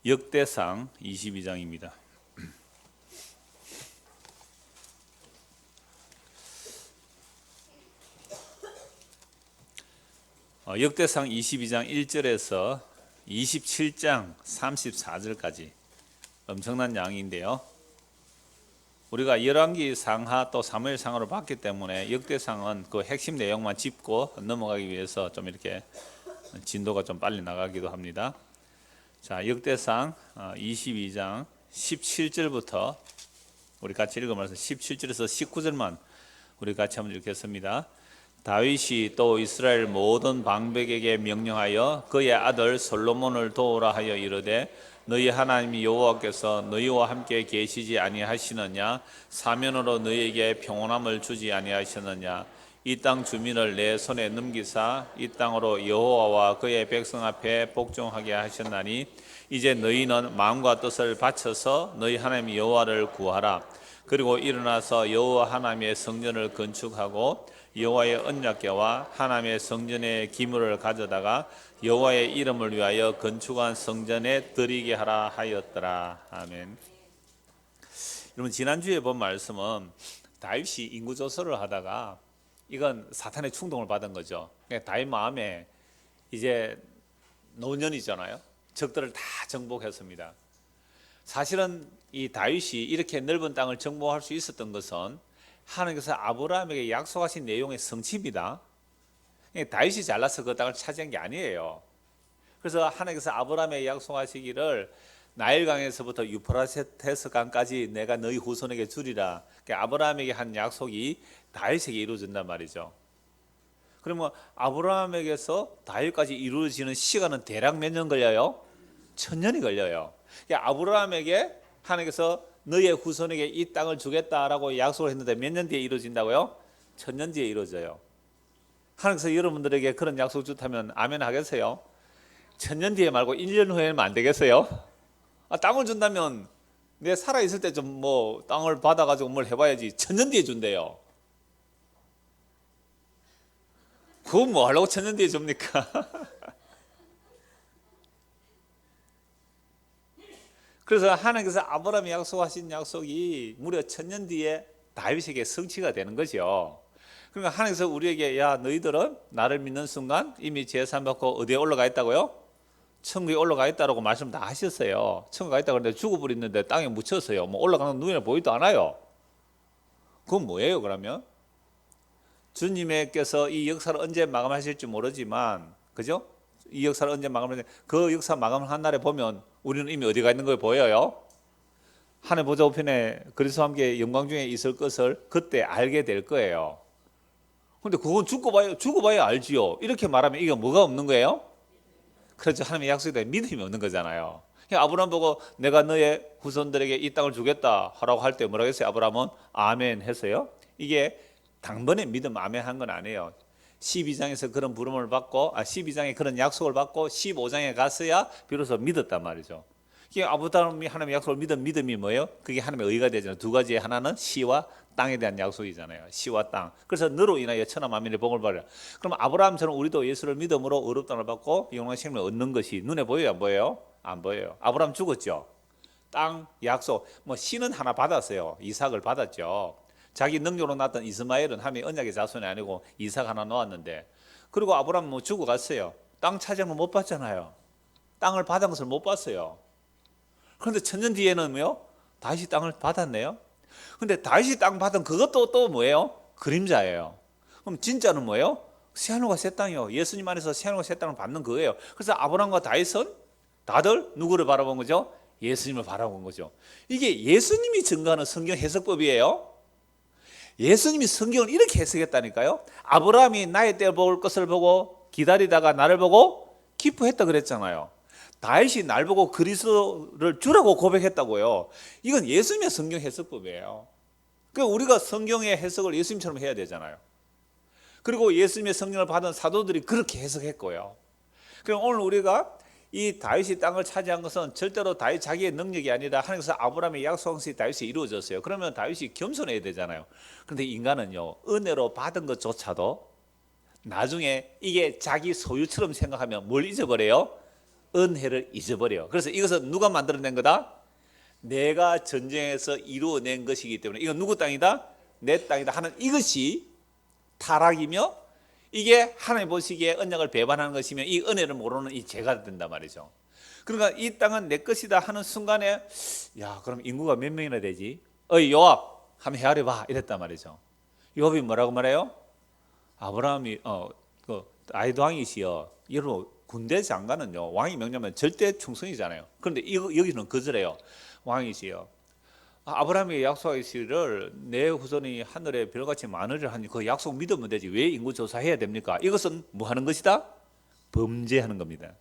역대상 22장입니다. 역대상 22장 1절에서 27장 34절까지 엄청난 양인데요. 우리가 열왕기 상하 또 사무엘 상하로 봤기 때문에 역대상은 그 핵심 내용만 짚고 넘어가기 위해서 좀 이렇게 진도가 좀 빨리 나가기도 합니다. 자, 역대상 22장 17절부터 우리 같이 읽으면서 17절에서 19절만 우리 같이 한번 읽겠습니다. 다윗이 또 이스라엘 모든 방백에게 명령하여 그의 아들 솔로몬을 도우라 하여 이르되 너희 하나님 여호와께서 너희와 함께 계시지 아니하시느냐? 사면으로 너희에게 평온함을 주지 아니하시느냐? 이 땅 주민을 내 손에 넘기사 이 땅으로 여호와와 그의 백성 앞에 복종하게 하셨나니 이제 너희는 마음과 뜻을 바쳐서 너희 하나님 여호와를 구하라. 그리고 일어나서 여호와 하나님의 성전을 건축하고 여호와의 언약궤와 하나님의 성전의 기물을 가져다가 여호와의 이름을 위하여 건축한 성전에 드리게 하라 하였더라. 아멘. 여러분, 지난주에 본 말씀은 다윗이 인구조사를 하다가 이건 사탄의 충동을 받은 거죠. 다윗 마음에 이제 노년이잖아요. 적들을 다 정복했습니다. 사실은 이 다윗이 이렇게 넓은 땅을 정복할 수 있었던 것은 하나님께서 아브라함에게 약속하신 내용의 성취입니다. 다윗이 잘나서 그 땅을 차지한 게 아니에요. 그래서 하나님께서 아브라함에게 약속하시기를 나일강에서부터 유프라테스 강까지 내가 너희 후손에게 주리라. 그러니까 아브라함에게 한 약속이 다윗에게 이루어진단 말이죠. 그러면 아브라함에게서 다윗까지 이루어지는 시간은 대략 몇 년 걸려요? 1000년이 걸려요. 그러니까 아브라함에게 하나님께서 너희의 후손에게 이 땅을 주겠다라고 약속을 했는데 몇 년 뒤에 이루어진다고요? 1000년 뒤에 이루어져요. 하나님께서 여러분들에게 그런 약속 주다면 아멘 하겠어요? 1000년 뒤에 말고 1년 후에는 안 되겠어요? 땅을 준다면 내 살아있을 때 좀 뭐 땅을 받아가지고 뭘 해봐야지. 1000년 뒤에 준대요. 그건 뭐 하려고 1000년 뒤에 줍니까? 그래서 하나님께서 아브라함이 약속하신 약속이 무려 1000년 뒤에 다윗에게 성취가 되는 거죠. 그러니까 하나님께서 우리에게 야 너희들은 나를 믿는 순간 이미 제산 받고 어디에 올라가 있다고요? 천국에 올라가 있다라고 말씀 다 하셨어요. 천국에 있다고 그러는데 죽어버렸는데 땅에 묻혔어요. 뭐 올라가는 눈에 보이도 않아요. 그건 뭐예요 그러면? 주님께서 이 역사를 언제 마감하실지 모르지만 그죠? 이 역사를 언제 마감하실지 그 역사 마감을 한 날에 보면 우리는 이미 어디가 있는 걸 보여요? 하늘 보좌 우편에 그리스도와 함께 영광 중에 있을 것을 그때 알게 될 거예요. 근데 그건 죽어봐야 알지요. 이렇게 말하면 이게 뭐가 없는 거예요? 그렇죠. 하나님의 약속에 대해 믿음이 없는 거잖아요. 아브라함 보고 내가 너의 후손들에게 이 땅을 주겠다 하라고 할 때 뭐라고 했어요? 아브라함은 아멘 했어요. 이게 당번에 믿음 아멘 한 건 아니에요. 12장에서 그런 부름을 받고 12장에 그런 약속을 받고 15장에 갔어야 비로소 믿었단 말이죠. 이게 아브라함이 하나님의 약속을 믿은 믿음이 뭐예요? 그게 하나님의 의가 되잖아요. 두 가지의 하나는 시와 땅에 대한 약속이잖아요. 시와 땅. 그래서 너로 인하여 천하 만민의 복을 받으라. 그럼 아브라함처럼 우리도 예수를 믿음으로 의롭 땅을 받고 영원한 생명을 얻는 것이 눈에 보여요, 안 보여요? 안 보여요. 아브라함 죽었죠. 땅 약속. 뭐 씨는 하나 받았어요. 이삭을 받았죠. 자기 능력으로 낳았던 이스마엘은 하나님의 언약의 자손이 아니고 이삭 하나 놓았는데, 그리고 아브라함 뭐 죽어갔어요. 땅 차지한 거 못 받잖아요. 땅을 받은 것을 못 봤어요. 그런데 1000년 뒤에는 뭐요? 다시 땅을 받았네요. 근데 다시 땅 받은 그것도 또 뭐예요? 그림자예요. 그럼 진짜는 뭐예요? 새하늘과 새 땅이요. 예수님 안에서 새하늘과 새 땅을 받는 거예요. 그래서 아브라함과 다윗은 다들 누구를 바라본 거죠? 예수님을 바라본 거죠. 이게 예수님이 증거하는 성경 해석법이에요. 예수님이 성경을 이렇게 해석했다니까요. 아브라함이 나의 때 볼 것을 보고 기다리다가 나를 보고 기뻐했다 그랬잖아요. 다윗이 날 보고 그리스도를 주라고 고백했다고요. 이건 예수님의 성경 해석법이에요. 그러니까 우리가 성경의 해석을 예수님처럼 해야 되잖아요. 그리고 예수님의 성령을 받은 사도들이 그렇게 해석했고요. 그럼 오늘 우리가 이 다윗이 땅을 차지한 것은 절대로 다윗 자기의 능력이 아니라 하나님께서 아브라함의 약속한 것이 다윗이 이루어졌어요. 그러면 다윗이 겸손해야 되잖아요. 그런데 인간은요, 은혜로 받은 것조차도 나중에 이게 자기 소유처럼 생각하면 뭘 잊어버려요? 은혜를 잊어버려. 그래서 이것은 누가 만들어낸 거다? 내가 전쟁에서 이루어낸 것이기 때문에 이건 누구 땅이다? 내 땅이다 하는 이것이 타락이며, 이게 하나님 보시기에 언약을 배반하는 것이며, 이 은혜를 모르는 이 죄가 된단 말이죠. 그러니까 이 땅은 내 것이다 하는 순간에, 야, 그럼 인구가 몇 명이나 되지? 어이 요압 한번 헤아려 봐, 이랬단 말이죠. 요압이 뭐라고 말해요? 아브라함이 다윗 왕이시여. 여러분, 군대 장관은요, 왕이 명령하면 절대 충성이잖아요. 그런데 여기는 거절해요. 왕이시여, 아브라함이 약속하시기를 내 후손이 하늘에 별같이 많으리라 하니 그 약속 믿으면 되지 왜 인구 조사해야 됩니까? 이것은 뭐 하는 것이다? 범죄하는 겁니다.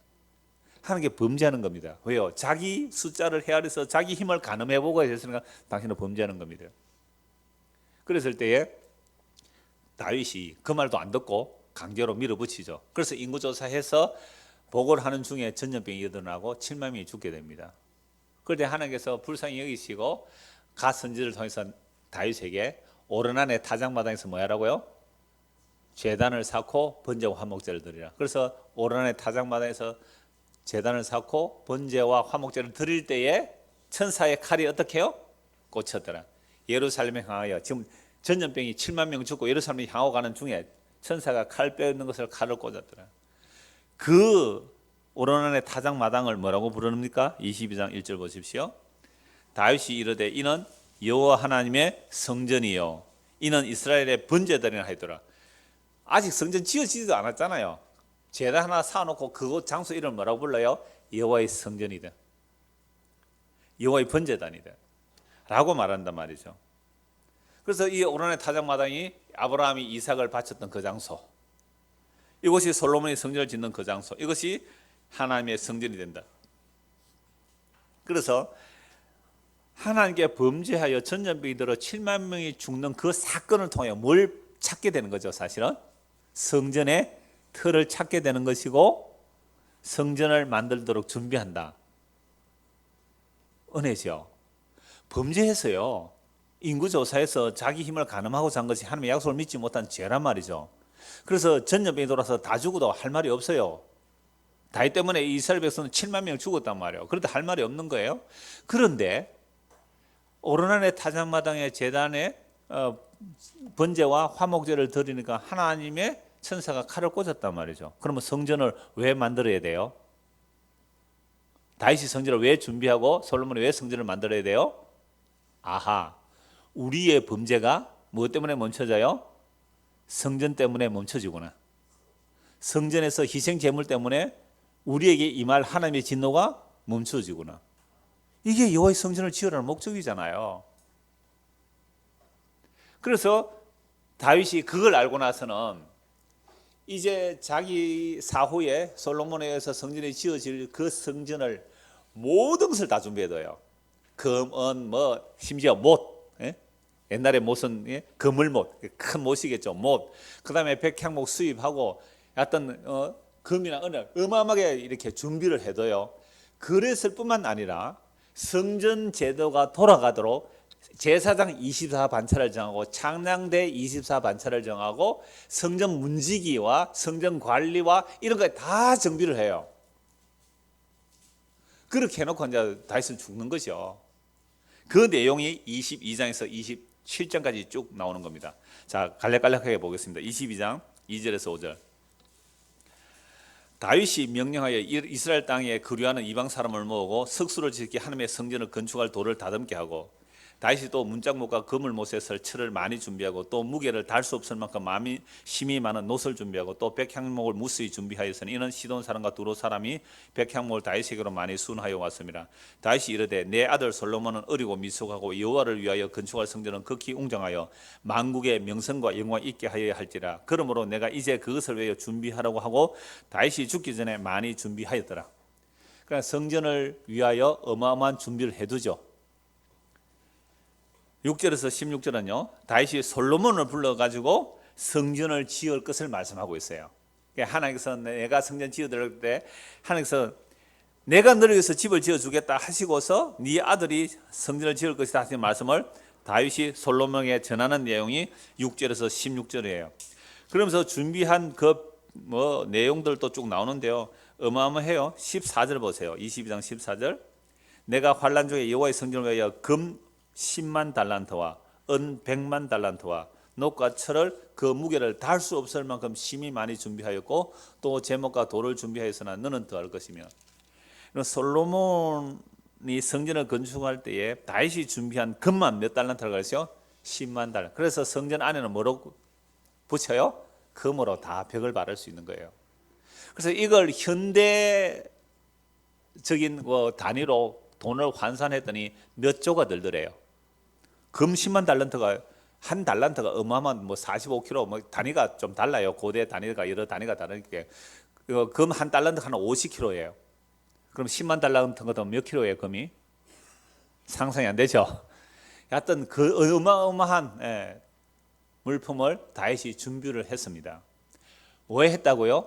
하는 게 범죄하는 겁니다. 왜요? 자기 숫자를 헤아려서 자기 힘을 가늠해보고 했으니까 당신은 범죄하는 겁니다. 그랬을 때에 다윗이 그 말도 안 듣고 강제로 밀어붙이죠. 그래서 인구조사해서 보고를 하는 중에 전염병이 일어나고 7만 명이 죽게 됩니다. 그런데 하나님께서 불쌍히 여기시고 갓 선지를 통해서 다윗에게 오르난의 타작마당에서 뭐 하라고요? 제단을 쌓고 번제와 화목제를 드리라. 그래서 오르난의 타작마당에서 제단을 쌓고 번제와 화목제를 드릴 때에 천사의 칼이 어떻게 해요? 꽂혔더라. 예루살렘에 향하여, 지금 전염병이 7만 명 죽고 예루살렘에 향하고 가는 중에 천사가 칼 빼는 것을 칼을 꽂았더라. 그 오르난의 타작마당을 뭐라고 부릅니까? 22장 1절 보십시오. 다윗이 이르되 이는 여호와 하나님의 성전이요 이는 이스라엘의 번제들이라 하더라. 아직 성전 지어지지도 않았잖아요. 제단 하나 쌓아놓고 그곳 장소 이름을 뭐라고 불러요? 여호와의 성전이다, 여호와의 번제단이다 라고 말한단 말이죠. 그래서 이 오르난의 타작마당이 아브라함이 이삭을 바쳤던 그 장소, 이곳이 솔로몬이 성전을 짓는 그 장소, 이것이 하나님의 성전이 된다. 그래서 하나님께 범죄하여 전염병이 들어 7만 명이 죽는 그 사건을 통해 뭘 찾게 되는 거죠? 사실은 성전의 틀을 찾게 되는 것이고 성전을 만들도록 준비한다. 은혜죠. 범죄해서요, 인구조사에서 자기 힘을 가늠하고자 한 것이 하나님의 약속을 믿지 못한 죄란 말이죠. 그래서 전염병이 돌아서 다 죽어도 할 말이 없어요. 다윗 때문에 이스라엘 백성은 7만 명 죽었단 말이에요. 그런데 할 말이 없는 거예요. 그런데 오르난의 타작마당의 제단에 번제와 화목제를 드리니까 하나님의 천사가 칼을 꽂았단 말이죠. 그러면 성전을 왜 만들어야 돼요? 다윗이 성전을 왜 준비하고 솔로몬이 왜 성전을 만들어야 돼요? 아하, 우리의 범죄가 무엇 때문에 멈춰져요? 성전 때문에 멈춰지구나. 성전에서 희생 제물 때문에 우리에게 임할 하나님의 진노가 멈춰지구나. 이게 여호와의 성전을 지으라는 목적이잖아요. 그래서 다윗이 그걸 알고 나서는 이제 자기 사후에 솔로몬에 의해서 성전이 지어질 그 성전을 모든 것을 다 준비해둬요. 금, 은, 뭐 심지어 못, 옛날에 못은 그물못, 큰 못이겠죠. 못. 그 다음에 백향목 수입하고 어떤 금이나 은을 어마어마하게 이렇게 준비를 해둬요. 그랬을 뿐만 아니라 성전 제도가 돌아가도록 제사장 24반차를 정하고 창량대 24반차를 정하고 성전 문지기와 성전 관리와 이런 거 다 정비를 해요. 그렇게 해놓고 이제 다윗은 죽는 거죠. 그 내용이 22장에서 27장까지 쭉 나오는 겁니다. 자, 간략간략하게 보겠습니다. 22장 2절에서 5절. 다윗이 명령하여 이스라엘 땅에 거류하는 이방 사람을 모으고 석수를 짓게 하나님의 성전을 건축할 돌을 다듬게 하고, 다윗이 또 문짝목과 그물못에 설 철을 많이 준비하고 또 무게를 달 수 없을 만큼 심이 많은 놋을 준비하고 또 백향목을 무수히 준비하였으니 이는 시돈 사람과 두로 사람이 백향목을 다윗에게로 많이 순하여 왔습니다. 다윗이 이르되 내 아들 솔로몬은 어리고 미숙하고 여호와를 위하여 건축할 성전은 극히 웅장하여 만국의 명성과 영광 있게 하여야 할지라. 그러므로 내가 이제 그것을 위하여 준비하라고 하고 다윗이 죽기 전에 많이 준비하였더라. 그러니까 성전을 위하여 어마어마한 준비를 해두죠. 6절에서 16절은요, 다윗이 솔로몬을 불러가지고 성전을 지을 것을 말씀하고 있어요. 하나님께서 내가 성전 지어드릴 때 하나님께서 내가 너를 위해서 집을 지어주겠다 하시고서 네 아들이 성전을 지을 것이다 하시는 말씀을 다윗이 솔로몬에게 전하는 내용이 6절에서 16절이에요. 그러면서 준비한 그 내용들도 쭉 나오는데요. 어마어마해요. 14절 보세요. 22장 14절. 내가 환란 중에 여호와의 성전을 위하여 금 10만 달란트와 은 100만 달란트와 녹과 철을 그 무게를 달 수 없을 만큼 심히 많이 준비하였고 또 제목과 돌을 준비하였으나 너는 더할 것이며. 솔로몬이 성전을 건축할 때에 다윗이 준비한 금만 몇 달란트라고 했어요? 10만 달란트. 그래서 성전 안에는 뭐로 붙여요? 금으로 다 벽을 바를 수 있는 거예요. 그래서 이걸 현대적인 단위로 돈을 환산했더니 몇 조가 들더래요. 금 10만 달란트가 한 달란트가 어마어마한 뭐 45kg 뭐 단위가 좀 달라요. 고대 단위가 여러 단위가 다르니까 금 한 달란트 한 50kg예요. 그럼 10만 달란트가 몇 킬로예요, 금이? 상상이 안 되죠. 하여튼 그 어마어마한 물품을 다윗이 준비를 했습니다. 왜 했다고요?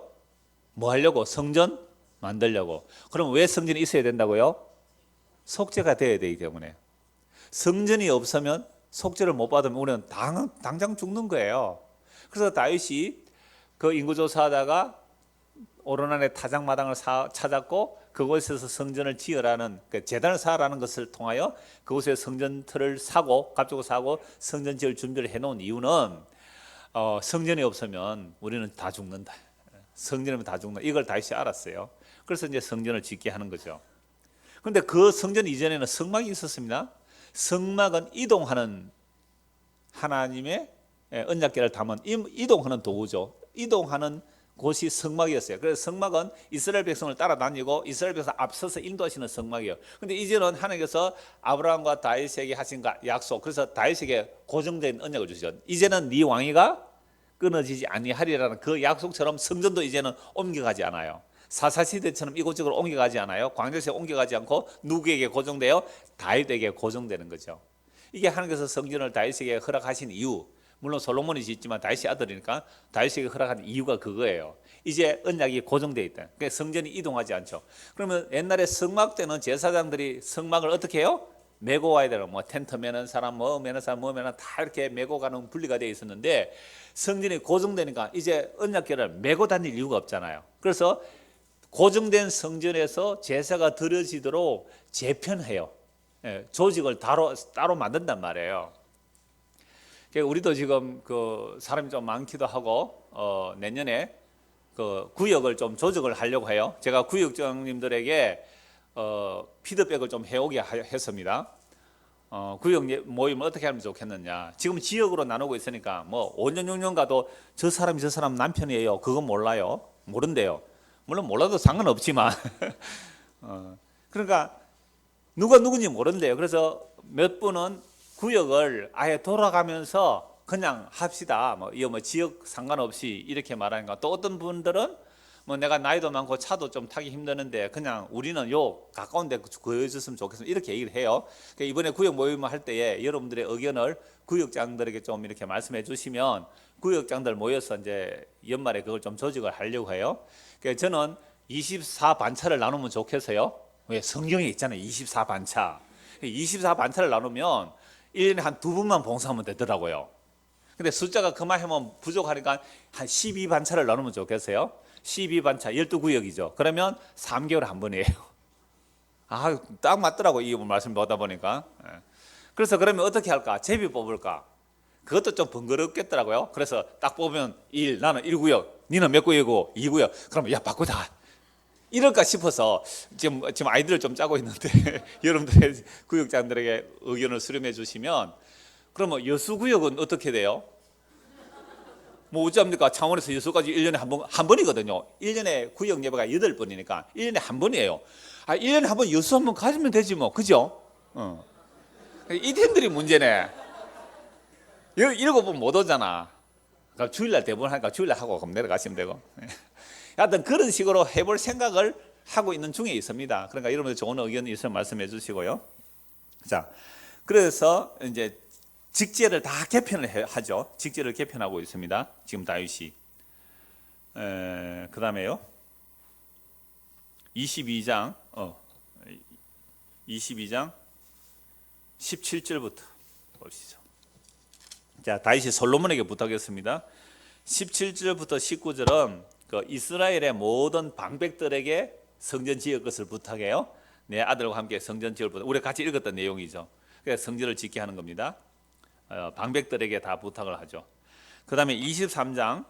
뭐 하려고? 성전 만들려고. 그럼 왜 성전이 있어야 된다고요? 속죄가 돼야 되기 때문에. 성전이 없으면 속죄를 못 받으면 우리는 당장 죽는 거예요. 그래서 다윗이 그 인구조사하다가 오르난의 타작마당을 찾았고 그곳에서 성전을 지으라는 제단을 쌓으라는 것을 통하여 그곳에 성전틀을 사고 갑주고 사고 성전 지을 준비를 해놓은 이유는 성전이 없으면 우리는 다 죽는다. 성전이면 다 죽는다. 이걸 다윗이 알았어요. 그래서 이제 성전을 짓게 하는 거죠. 그런데 그 성전 이전에는 성막이 있었습니다. 성막은 이동하는 하나님의 언약궤를 담은 이동하는 도구죠. 이동하는 곳이 성막이었어요. 그래서 성막은 이스라엘 백성을 따라다니고 이스라엘 백성 앞서서 인도하시는 성막이에요. 그런데 이제는 하나님께서 아브라함과 다윗에게 하신 약속, 그래서 다윗에게 고정된 언약을 주시죠. 이제는 네 왕위가 끊어지지 아니하리라는 그 약속처럼 성전도 이제는 옮겨가지 않아요. 사사시대처럼 이곳저곳 옮겨가지 않아요. 광야시에 옮겨가지 않고 누구에게 고정돼요? 다윗에게 고정되는 거죠. 이게 하나님께서 성전을 다윗에게 허락하신 이유, 물론 솔로몬이 짓지만 다윗이 아들이니까 다윗에게 허락한 이유가 그거예요. 이제 언약이 고정되어 있다. 그러니까 성전이 이동하지 않죠. 그러면 옛날에 성막 때는 제사장들이 성막을 어떻게 해요? 메고 와야 되는, 뭐 텐트 매는 사람, 뭐 매는 사람, 뭐 매는 다 이렇게 메고 가는 분리가 되어 있었는데 성전이 고정되니까 이제 언약궤를 메고 다닐 이유가 없잖아요. 그래서 고정된 성전에서 제사가 드려지도록 재편해요. 조직을 따로 만든단 말이에요. 우리도 지금 그 사람이 좀 많기도 하고 내년에 그 구역을 좀 조직을 하려고 해요. 제가 구역장님들에게 피드백을 좀 해오게 했습니다. 구역 모임을 어떻게 하면 좋겠느냐. 지금 지역으로 나누고 있으니까 뭐 5년 6년 가도 저 사람이 저 사람 남편이에요. 그건 몰라요. 모른대요. 물론 몰라도 상관없지만 그러니까 누가 누군지 모른대요. 그래서 몇 분은 구역을 아예 돌아가면서 그냥 합시다. 뭐 지역 상관없이 이렇게 말하니까, 또 어떤 분들은 뭐 내가 나이도 많고 차도 좀 타기 힘드는데 그냥 우리는 요 가까운 데 구해줬으면 좋겠습니다. 이렇게 얘기를 해요. 그러니까 이번에 구역 모임을 할 때에 여러분들의 의견을 구역장들에게 좀 이렇게 말씀해 주시면 구역장들 모여서 이제 연말에 그걸 좀 조직을 하려고 해요. 그러니까 저는 24반차를 나누면 좋겠어요. 왜? 성경에 있잖아요. 24반차. 24반차를 나누면 1년에 한 2번만 봉사하면 되더라고요. 근데 숫자가 그만하면 부족하니까 한 12반차를 나누면 좋겠어요. 12반차 12구역이죠. 그러면 3개월에 한 번이에요. 딱 맞더라고. 이 말씀 보다 보니까. 그래서 그러면 어떻게 할까? 제비 뽑을까? 그것도 좀 번거롭겠더라고요. 그래서 딱 뽑으면 나는 1구역, 니는 몇 구역이고 2구역. 그러면 야 바꾸자. 이럴까 싶어서 지금 아이디어를 좀 짜고 있는데 여러분들의 구역장들에게 의견을 수렴해 주시면, 그러면 여수구역은 어떻게 돼요? 뭐 어찌합니까? 창원에서 여수까지 1년에 한 번이거든요. 1년에 구역 예배가 8번이니까 1년에 한 번이에요. 1년에 한 번 여수 한 번 가지면 되지 뭐. 그죠? 이 팀들이 문제네. 7번 못 오잖아. 그러니까 주일날 대부분 하니까 주일날 하고 그럼 내려가시면 되고. 하여튼 그런 식으로 해볼 생각을 하고 있는 중에 있습니다. 그러니까 여러분들 좋은 의견이 있으면 말씀해 주시고요. 자, 그래서 이제 직제를 다 개편을 하죠. 직제를 개편하고 있습니다. 지금 다윗이. 그 다음에요. 22장 17절부터 보시죠. 자, 다윗이 솔로몬에게 부탁했습니다. 17절부터 19절은 그 이스라엘의 모든 방백들에게 성전 지을 것을 부탁해요. 내 아들과 함께 성전 지을 부탁. 우리가 같이 읽었던 내용이죠. 그래서 성전을 짓게 하는 겁니다. 방백들에게 다 부탁을 하죠. 그 다음에 23장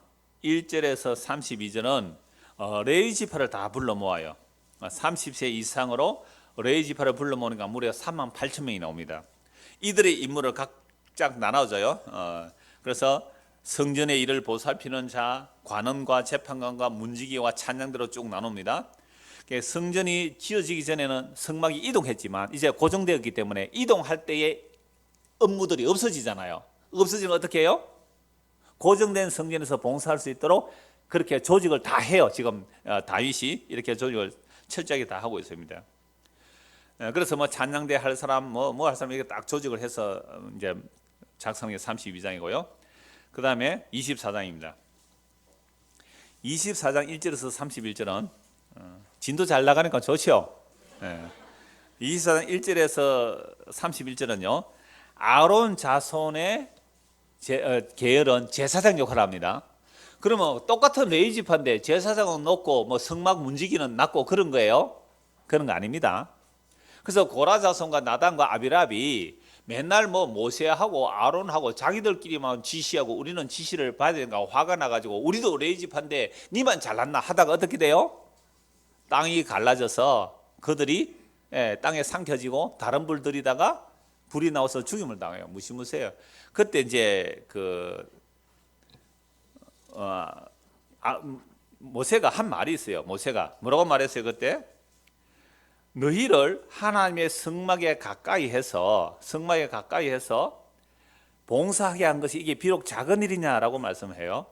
1절에서 32절은 레위 지파를 다 불러 모아요. 30세 이상으로 레위 지파를 불러 모으니까 무려 3만 8천 명이 나옵니다. 이들의 임무를 각각 나눠줘요. 그래서 성전의 일을 보살피는 자, 관원과 재판관과 문지기와 찬양대로 쭉 나눕니다. 성전이 지어지기 전에는 성막이 이동했지만 이제 고정되었기 때문에 이동할 때의 업무들이 없어지잖아요. 없어지면 어떻게 해요? 고정된 성전에서 봉사할 수 있도록 그렇게 조직을 다 해요. 지금 다윗이 이렇게 조직을 철저하게 다 하고 있습니다. 그래서 뭐 찬양대 할 사람, 뭐 할 사람 이렇게 딱 조직을 해서 이제 작성한 게 32장이고요. 그 다음에 24장입니다. 24장 1절에서 31절은 진도 잘 나가니까 좋죠. 24장 1절에서 31절은요. 아론 자손의 계열은 제사장 역할을 합니다. 그러면 똑같은 레위 지파인데 제사장은 높고 뭐 성막 문지기는 낮고 그런 거예요? 그런 거 아닙니다. 그래서 고라 자손과 나단과 아비랍이 맨날 뭐 모세하고 아론하고 자기들끼리만 지시하고 우리는 지시를 받아야 되니까 화가 나가지고 우리도 레위 지파인데 니만 잘났나 하다가 어떻게 돼요? 땅이 갈라져서 그들이 땅에 삼켜지고 다른 불 들이다가 불이 나와서 죽임을 당해요. 무시무시해요. 그때 이제 모세가 한 말이 있어요. 모세가 뭐라고 말했어요? 그때 너희를 하나님의 성막에 가까이 해서 봉사하게 한 것이 이게 비록 작은 일이냐라고 말씀해요.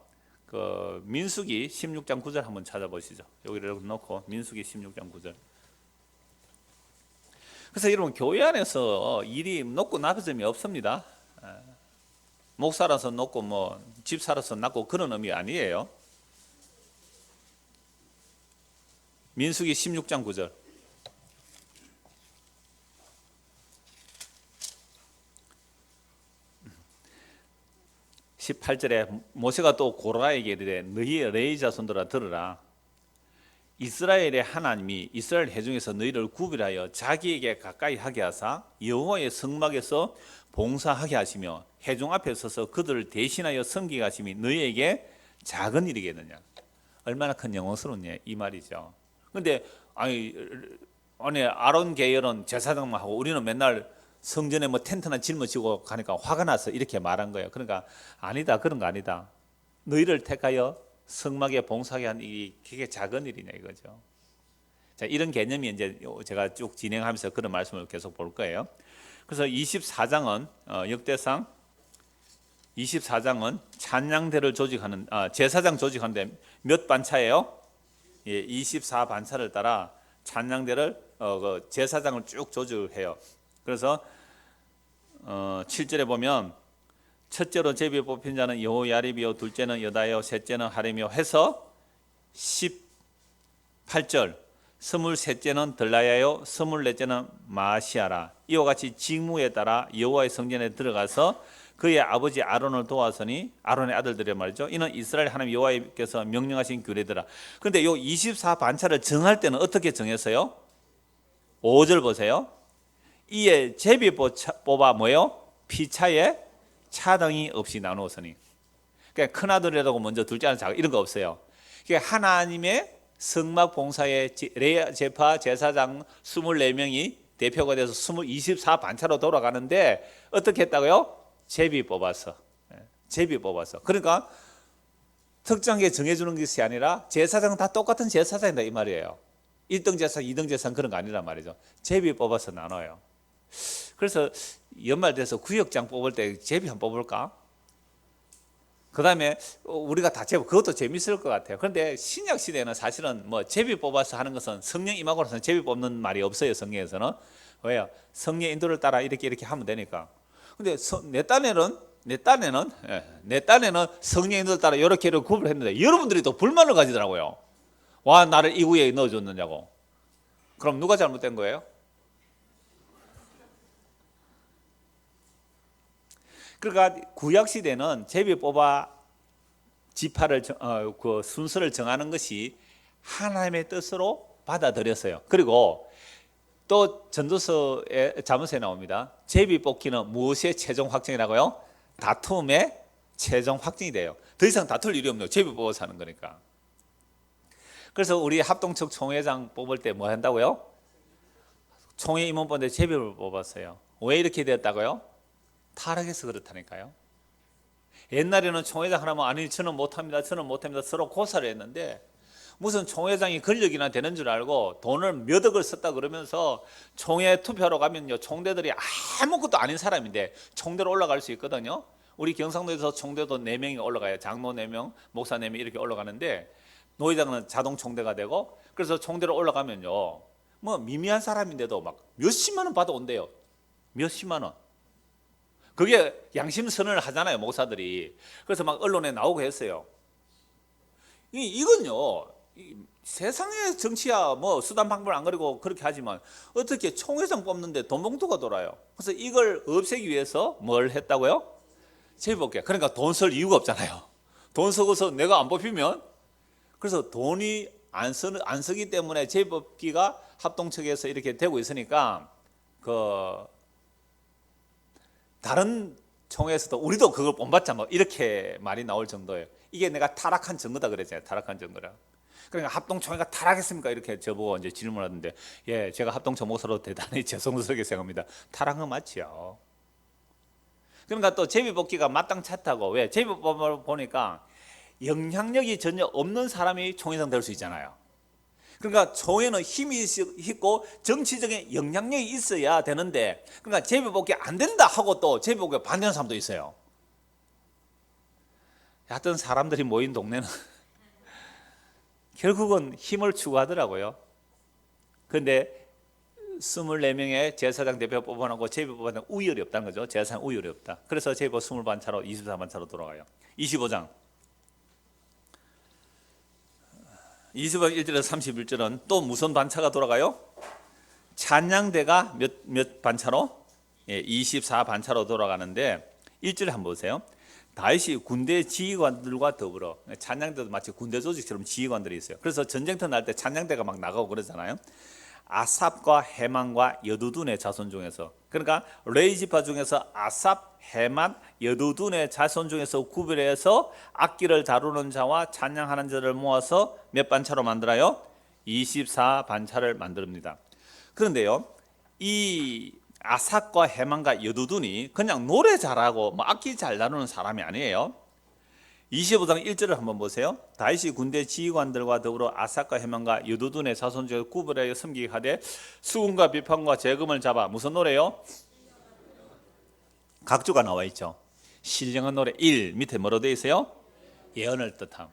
그 민수기 16장 9절 한번 찾아보시죠. 여기를 놓고 민수기 16장 9절. 그래서 여러분 교회 안에서 일이 높고 낮은 점이 없습니다. 목사라서 높고 뭐 집사라서 낮고 그런 의미 아니에요. 민수기 16장 9절. 18절에 모세가 또 고라에게 이르되 너희 레위 자손들아 들으라. 이스라엘의 하나님이 이스라엘 회중에서 너희를 구별하여 자기에게 가까이 하게 하사 여호와의 성막에서 봉사하게 하시며 회중 앞에 서서 그들을 대신하여 섬기게 하심이 너희에게 작은 일이겠느냐. 얼마나 큰 영광스러운 이 말이죠. 그런데 아니 아론 계열은 제사장만 하고 우리는 맨날 성전에 뭐 텐트나 짊어지고 가니까 화가 나서 이렇게 말한 거예요. 그러니까 아니다, 그런 거 아니다. 너희를 택하여 성막에 봉사하게 한 이 되게 작은 일이냐 이거죠. 자, 이런 개념이 이제 제가 쭉 진행하면서 그런 말씀을 계속 볼 거예요. 그래서 24장은 역대상 24장은 찬양대를 조직하는 제사장 조직하는데 몇 반차예요? 24반차를 따라 찬양대를 그 제사장을 쭉 조직을 해요. 그래서 7절에 보면 첫째로 제비에 뽑힌 자는 여호야립이요 둘째는 여다요 셋째는 하렘이요 해서 18절 23째는 들라야요 24째는 마시아라. 이와 같이 직무에 따라 여호와의 성전에 들어가서 그의 아버지 아론을 도와서니 아론의 아들들이 말이죠. 이는 이스라엘 하나님 여호와께서 명령하신 규례더라. 그런데 요 24반차를 정할 때는 어떻게 정했어요? 5절 보세요. 이에 제비 뽑아 뭐요? 피차에 차등이 없이 나누었으니. 그러니까 큰아들이라고 먼저 둘째 아들 작은 이런 거 없어요. 그러니까 하나님의 성막 봉사의 레위 지파 제사장 24명이 대표가 돼서 24반차로 돌아가는데 어떻게 했다고요? 제비 뽑아서. 제비 뽑아서. 그러니까 특정하게 정해주는 것이 아니라 제사장은 다 똑같은 제사장이다 이 말이에요. 1등 제사장, 2등 제사장 그런 거 아니란 말이죠. 제비 뽑아서 나눠요. 그래서 연말 돼서 구역장 뽑을 때 제비 한번 뽑을까? 그 다음에 우리가 다 제비, 그것도 재밌을 것 같아요. 그런데 신약 시대에는 사실은 뭐 제비 뽑아서 하는 것은 성령 임하고는 제비 뽑는 말이 없어요. 성경에서는. 왜요? 성령 인도를 따라 이렇게 하면 되니까. 근데 내 딴에는 성령 인도를 따라 이렇게 구분했는데 여러분들이 또 불만을 가지더라고요. 와, 나를 이 구에 넣어줬느냐고. 그럼 누가 잘못된 거예요? 그러니까 구약 시대는 제비 뽑아 지파를 그 순서를 정하는 것이 하나님의 뜻으로 받아들였어요. 그리고 또 전도서에 자문서에 나옵니다. 제비 뽑기는 무엇의 최종 확정이라고요? 다툼의 최종 확정이 돼요. 더 이상 다툴 일이 없네요. 제비 뽑아서 하는 거니까. 그래서 우리 합동측 총회장 뽑을 때 뭐 한다고요? 총회 임원 뽑는데 제비를 뽑았어요. 왜 이렇게 되었다고요? 타락해서 그렇다니까요. 옛날에는 총회장 하라면 아니 저는 못합니다. 저는 못합니다. 서로 고사를 했는데 무슨 총회장이 권력이나 되는 줄 알고 돈을 몇 억을 썼다 그러면서 총회 투표하러 가면요, 총대들이 아무것도 아닌 사람인데 총대로 올라갈 수 있거든요. 우리 경상도에서 총대도 4명이 올라가요. 장로 4명, 목사 4명 이렇게 올라가는데 노회장은 자동 총대가 되고, 그래서 총대로 올라가면요, 뭐 미미한 사람인데도 막 몇십만 원 받아온대요. 몇십만 원. 그게 양심선언을 하잖아요, 목사들이. 그래서 막 언론에 나오고 했어요. 이건요, 세상의 정치야 뭐 수단 방법을 안 가리고 그렇게 하지만 어떻게 총회장 뽑는데 돈 봉투가 돌아요. 그래서 이걸 없애기 위해서 뭘 했다고요? 제비뽑기. 그러니까 돈 쓸 이유가 없잖아요. 돈 쓰고서 내가 안 뽑히면, 그래서 돈이 안 쓰기 때문에 제비뽑기가 합동측에서 이렇게 되고 있으니까 그 다른 총회에서도 우리도 그걸 본받자 뭐 이렇게 말이 나올 정도예요. 이게 내가 타락한 증거다 그랬잖아요. 타락한 증거라. 그러니까 합동총회가 타락했습니까? 이렇게 저보고 이제 질문하던데, 예, 제가 합동총 목사로 대단히 죄송스럽게 생각합니다. 타락은 맞지요. 그러니까 또 제비뽑기가 마땅찮다고. 왜? 제비뽑기를 보니까 영향력이 전혀 없는 사람이 총회장 될 수 있잖아요. 그러니까 총회는 힘이 있고 정치적인 영향력이 있어야 되는데, 그러니까 제비뽑기 안 된다 하고 또 제비뽑기에 반대하는 사람도 있어요. 하여튼 사람들이 모인 동네는 결국은 힘을 추구하더라고요. 그런데 24명의 제사장 대표 뽑아놓고 제비 뽑아놓은 우열이 없다는 거죠. 제사장 우열이 없다. 그래서 제비 20반차로 24반차로 돌아가요. 25장 20장 1절에서 31절은 또 무슨 반차가 돌아가요? 찬양대가 몇 반차로? 예, 24반차로 돌아가는데 1절에 한번 보세요. 다윗이 군대 지휘관들과 더불어, 찬양대도 마치 군대 조직처럼 지휘관들이 있어요. 그래서 전쟁터 날 때 찬양대가 막 나가고 그러잖아요. 아삽과 헤만과 여두둔의 자손 중에서, 그러니까 레위 지파 중에서 아삽, 헤만, 여두둔의 자손 중에서 구별해서 악기를 다루는 자와 찬양하는 자를 모아서 몇 반차로 만들어요? 24반차를 만듭니다. 그런데요, 이 아삽과 헤만과 여두둔이 그냥 노래 잘하고 뭐 악기 잘 다루는 사람이 아니에요. 25장 1절을 한번 보세요. 다윗이 군대 지휘관들과 더불어 아삽과 헤만과 여두둔의 자손 중에 구별하여 섬기게 하되 수군과 비판과 재금을 잡아. 무슨 노래요? 각주가 나와 있죠. 신령한 노래 1 밑에 뭐로 되어 있어요? 예언을 뜻함.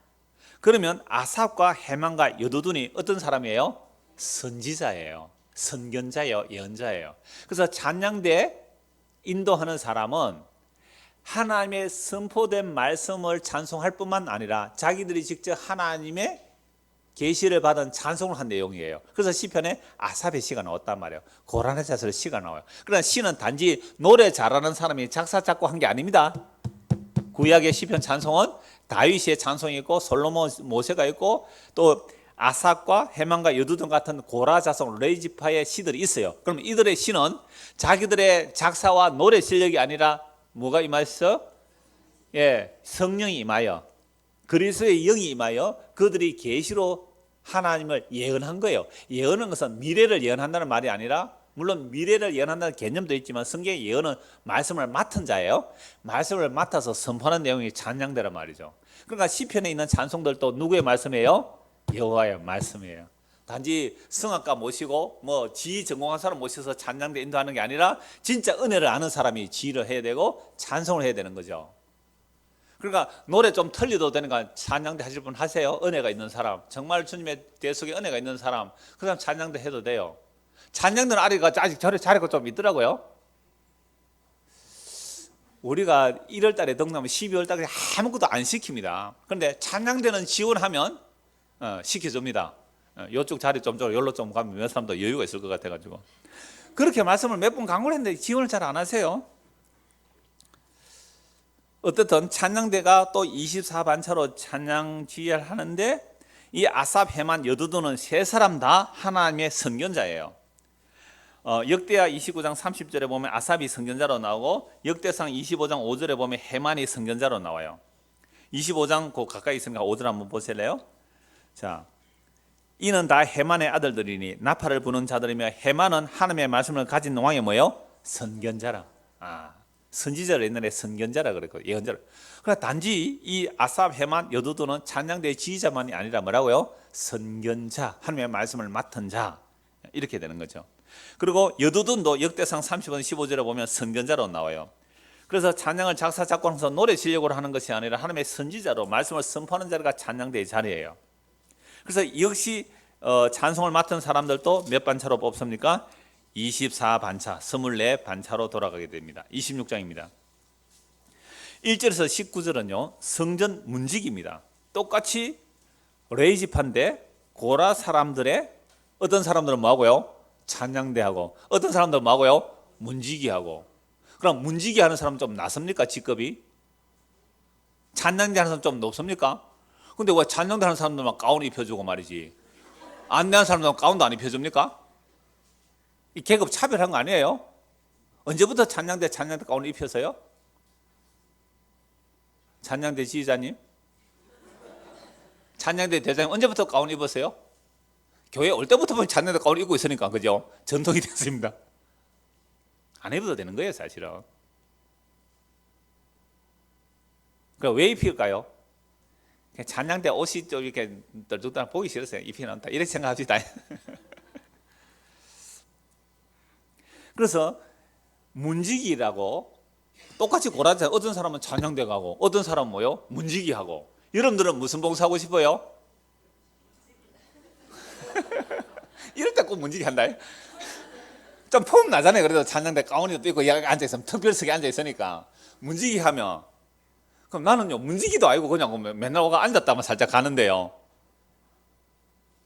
그러면 아삽과 헤만과 여두둔이 어떤 사람이에요? 선지자예요. 선견자예요. 예언자예요. 그래서 찬양대 인도하는 사람은 하나님의 선포된 말씀을 찬송할 뿐만 아니라 자기들이 직접 하나님의 계시를 받은 찬송을 한 내용이에요. 그래서 시편에 아삽의 시가 나왔단 말이에요. 고란의 자설의 시가 나와요. 그러나 시는 단지 노래 잘하는 사람이 작사 작곡한 게 아닙니다. 구약의 시편 찬송은 다윗의 찬송이 있고 솔로몬 모세가 있고 또 아삽과 헤만과 여두둔 같은 고라 자손 레위 지파의 시들이 있어요. 그럼 이들의 시는 자기들의 작사와 노래 실력이 아니라 뭐가 임하였어? 예, 성령이 임하여 그리스도의 영이 임하여 그들이 계시로 하나님을 예언한 거예요. 예언은 것은 미래를 예언한다는 말이 아니라, 물론 미래를 예언한다는 개념도 있지만 성경의 예언은 말씀을 맡은 자예요. 말씀을 맡아서 선포하는 내용이 찬양대란 말이죠. 그러니까 시편에 있는 찬송들도 누구의 말씀이에요? 여호와의 말씀이에요. 단지 성악가 모시고 뭐 지휘 전공한 사람 모셔서 찬양대 인도하는 게 아니라 진짜 은혜를 아는 사람이 지휘를 해야 되고 찬송을 해야 되는 거죠. 그러니까 노래 좀 틀려도 되니까 찬양대 하실 분 하세요. 은혜가 있는 사람, 정말 주님의 대 속에 은혜가 있는 사람, 그 사람 찬양대 해도 돼요. 찬양대는 아직 자리가 좀 있더라고요. 우리가 1월 달에 등록하면 12월 달에 아무것도 안 시킵니다. 그런데 찬양대는 지원하면 시켜줍니다. 이쪽 자리 좀 줘, 여기로 좀 가면 몇 사람도 여유가 있을 것 같아가지고 그렇게 말씀을 몇 번 강조를 했는데 지원을 잘 안 하세요. 어떻든 찬양대가 또 24반차로 찬양 지휘를 하는데 이 아삽, 헤만, 여두둔은 세 사람 다 하나님의 선견자예요. 역대하 29장 30절에 보면 아삽이 선견자로 나오고 역대상 25장 5절에 보면 헤만이 선견자로 나와요. 25장 그 가까이 있으니까 5절 한번 보실래요? 자, 이는 다 헤만의 아들들이니 나팔을 부는 자들이며 헤만은 하나님의 말씀을 가진 왕이 뭐예요? 선견자라. 선지자를 옛날에 선견자라 그랬거든요. 예언자라. 그러나 단지 이 아삽, 헤만, 여두둔은 찬양대의 지휘자만이 아니라 뭐라고요? 선견자, 하나님의 말씀을 맡은 자, 이렇게 되는 거죠. 그리고 여두둔도 역대상 30번 15절에 보면 선견자로 나와요. 그래서 찬양을 작사 작곡하면서 노래 실력으로 하는 것이 아니라 하나님의 선지자로 말씀을 선포하는 자리가 찬양대의 자리예요. 그래서 역시 찬송을 맡은 사람들도 몇 반차로 뽑습니까? 24반차, 24반차로 돌아가게 됩니다. 26장입니다. 1절에서 19절은요 성전 문지기입니다. 똑같이 레이지파인데 고라 사람들의 어떤 사람들은 뭐하고요? 찬양대하고, 어떤 사람들은 뭐하고요? 문지기하고. 그럼 문지기 하는 사람은 좀 낮습니까? 직급이? 찬양대 하는 사람 좀 높습니까? 근데 왜 찬양대 하는 사람들만 가운 입혀주고 말이지 안내하는 사람들은 가운도 안 입혀줍니까? 이 계급 차별한 거 아니에요? 언제부터 찬양대 가운을 입혀서요? 찬양대 지휘자님? 찬양대 대장님 언제부터 가운 입었어요? 교회 올 때부터 보면 찬양대 가운 입고 있으니까, 그죠? 전통이 됐습니다. 안 입어도 되는 거예요, 사실은. 그럼 왜 입힐까요? 찬양대 옷이 좀 이렇게 널뚝떨 보기 싫었어요. 입히는다 이렇게 생각합시다. 그래서 문지기라고 똑같이 고라자, 어떤 사람은 찬양대 가고 어떤 사람은 뭐요? 문지기 하고. 여러분들은 무슨 봉사하고 싶어요? 이럴 때 꼭 문지기 한다. 좀 폼 나잖아요. 그래도 찬양대 가운에도 입고 여기 앉아있으면 특별석에 앉아있으니까 문지기 하면, 그럼 나는요 문지기도 아니고 그냥 맨날 오가 앉았다만 살짝 가는데요.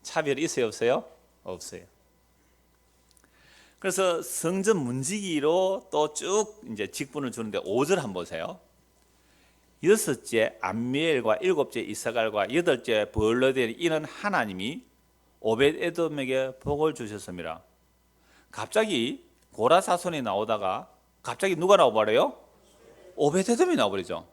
차별이 있어요, 없어요? 없어요. 그래서 성전 문지기로 또 쭉 이제 직분을 주는데 5절 한번 보세요. 여섯째 암미엘과 일곱째 이사갈과 여덟째 벌러델, 이는 하나님이 오벳에돔에게 복을 주셨습니다. 갑자기 고라 사손이 나오다가 갑자기 누가 나와버려요? 오벳에돔이 나와버리죠.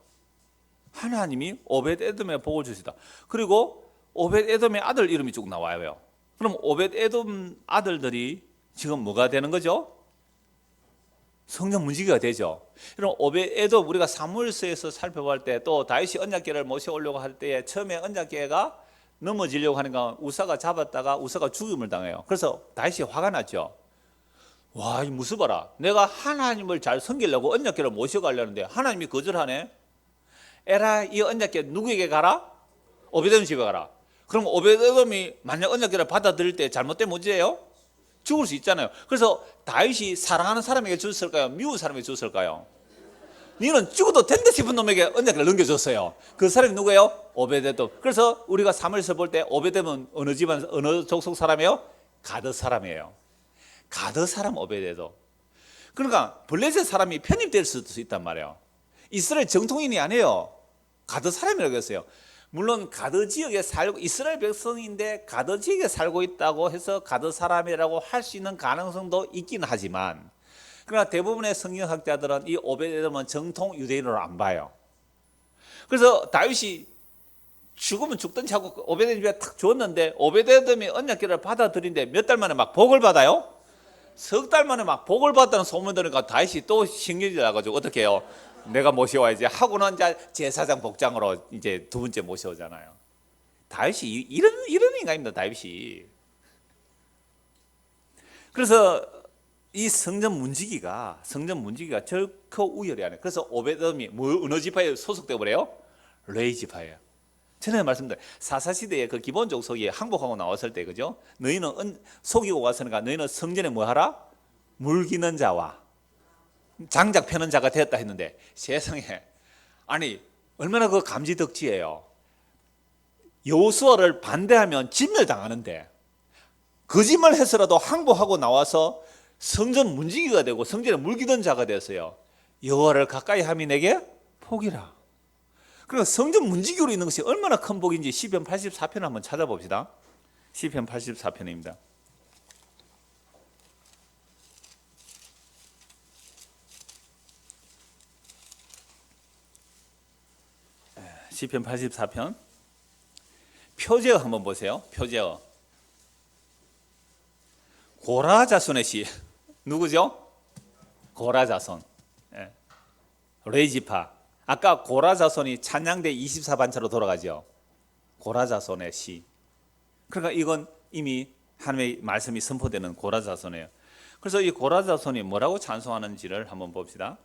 하나님이 오벳에돔에 복을 주시다. 그리고 오벳에돔의 아들 이름이 쭉 나와요. 그럼 오벳에돔 아들들이 지금 뭐가 되는 거죠? 성전 문지기가 되죠. 그럼 오벳에돔, 우리가 사무엘서에서 살펴볼 때 또 다윗이 언약궤를 모셔오려고 할 때 처음에 언약궤가 넘어지려고 하니까 우사가 잡았다가 우사가 죽임을 당해요. 그래서 다윗이 화가 났죠. 와, 이 무슨 봐라. 내가 하나님을 잘 섬기려고 언약궤를 모셔가려는데 하나님이 거절하네. 에라, 이 언약궤 누구에게 가라? 오벳에돔 집에 가라. 그럼 오벳에돔이 만약 언약궤를 받아들일 때 잘못되면 문제예요? 죽을 수 있잖아요. 그래서 다윗이 사랑하는 사람에게 줬을까요? 미운 사람에게 줬을까요? 너는 죽어도 된다 싶은 놈에게 언약궤를 넘겨줬어요. 그 사람이 누구예요? 오벳에돔. 그래서 우리가 사무엘서 볼 때 오벳에돔은 어느 집안, 어느 족속 사람이에요? 가드 사람이에요. 가드 사람 오벳에돔. 그러니까 블레셋 사람이 편입될 수도 있단 말이에요. 이스라엘 정통인이 아니에요. 가드 사람이라고 했어요. 물론 가드 지역에 살고, 이스라엘 백성인데 가드 지역에 살고 있다고 해서 가드 사람이라고 할 수 있는 가능성도 있긴 하지만, 그러나 대부분의 성경학자들은 이 오벳에돔은 정통 유대인으로 안 봐요. 그래서 다윗이 죽으면 죽든지 하고 오벳에돔 집에 탁 줬는데 오벳에돔이 언약궤를 받아들인데 몇 달 만에 막 복을 받아요? 석 달 만에 막 복을 받다는 소문 들으니까 다윗이 또 신경이 나가지고 어떻게 해요? 내가 모셔와야지 하고는 이제 제사장 복장으로 이제 두 번째 모셔오잖아요. 다윗이 이런 인간입니다, 다윗이. 그래서 이 성전 문지기가 절코 우열이 아니에요. 그래서 오벳에돔이 어느 지파에 소속되어 버려요? 레위 지파예요. 전에 말씀드린 사사시대에 그 기본 족속이 항복하고 나왔을 때, 그죠? 너희는 속이고 왔으니까 너희는 성전에 뭐 하라? 물기는 자와 장작 펴는 자가 되었다 했는데, 세상에, 아니 얼마나 그 감지덕지예요. 여호수아를 반대하면 진멸당하는데 거짓말 해서라도 항복하고 나와서 성전 문지기가 되고 성전에 물기던 자가 되었어요. 여호와를 가까이 함이 내게 복이라. 그러니까 성전 문지기로 있는 것이 얼마나 큰 복인지 시편 84편 한번 찾아봅시다. 시편 84편입니다. 시편 84편 표제어 한번 보세요. 표제어 고라 자손의 시 누구죠? 고라 자손. 레지파. 아까 고라 자손이 찬양대 24반차로 돌아가죠. 고라 자손의 시. 그러니까 이건 이미 하나님의 말씀이 선포되는 고라 자손이에요. 그래서 이 고라 자손이 뭐라고 찬송하는지를 한번 봅시다.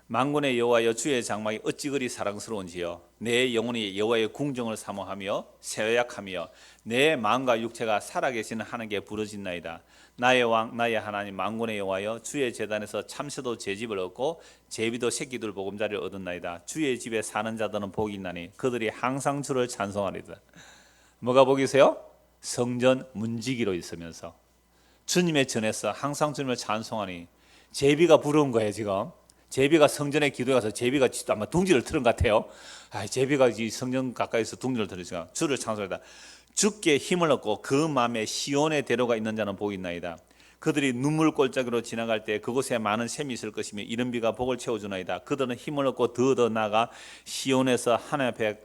만군의 여호와여 주의 장막이 어찌 그리 사랑스러운지요. 내 영혼이 여호와의 궁정을 사모하며 세약하며 내 마음과 육체가 살아계시는 하나님께 부르짖나이다. 나의 왕 나의 하나님 만군의 여호와여 주의 제단에서 참새도 제집을 얻고 제비도 새끼들 보금자리를 얻었나이다. 주의 집에 사는 자들은 복이 있나니 그들이 항상 주를 찬송하리다. 뭐가 복이세요? 성전 문지기로 있으면서 주님의 전에서 항상 주님을 찬송하니 제비가 부러운 거예요. 지금 제비가 성전에 기도해 가서 제비가 아마 둥지를 틀은 것 같아요. 제비가 이 성전 가까이서 둥지를 틀으니까 주를 찬송하다. 주께 힘을 얻고 그 마음에 시온의 대로가 있는 자는 복이 있나이다. 그들이 눈물 골짜기로 지나갈 때 그곳에 많은 샘이 있을 것이며 이른 비가 복을 채워주나이다. 그들은 힘을 얻고 더 나아가 시온에서 하나님 앞에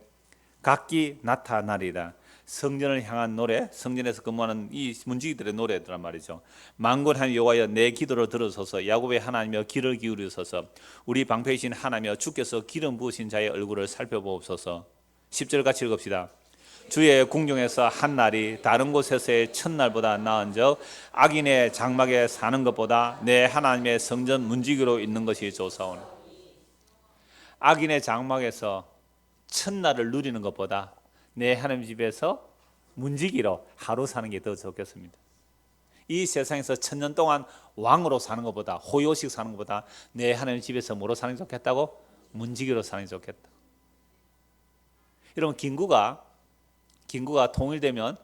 각기 나타나리다. 성전을 향한 노래, 성전에서 근무하는 이 문지기들의 노래들란 말이죠. 만군 하나님 여호와여 내 기도를 들으소서. 야곱의 하나님여 귀를 기울이소서. 우리 방패이신 하나님여 주께서 기름 부으신 자의 얼굴을 살펴보옵소서. 10절 같이 읽읍시다. 주의 궁정에서 한 날이 다른 곳에서의 첫날보다 나은즉 악인의 장막에 사는 것보다 내 하나님의 성전 문지기로 있는 것이 좋사오니. 악인의 장막에서 첫날을 누리는 것보다 내 하나님 집에서 문지기로 하루 사는 게 더 좋겠습니다. 이 세상에서 1000년 동안 왕으로 사는 것보다 호요식 사는 것보다 내 하나님 집에서 뭐로 사는 게 좋겠다고? 문지기로 사는 게 좋겠다. 여러분 김구가 통일되면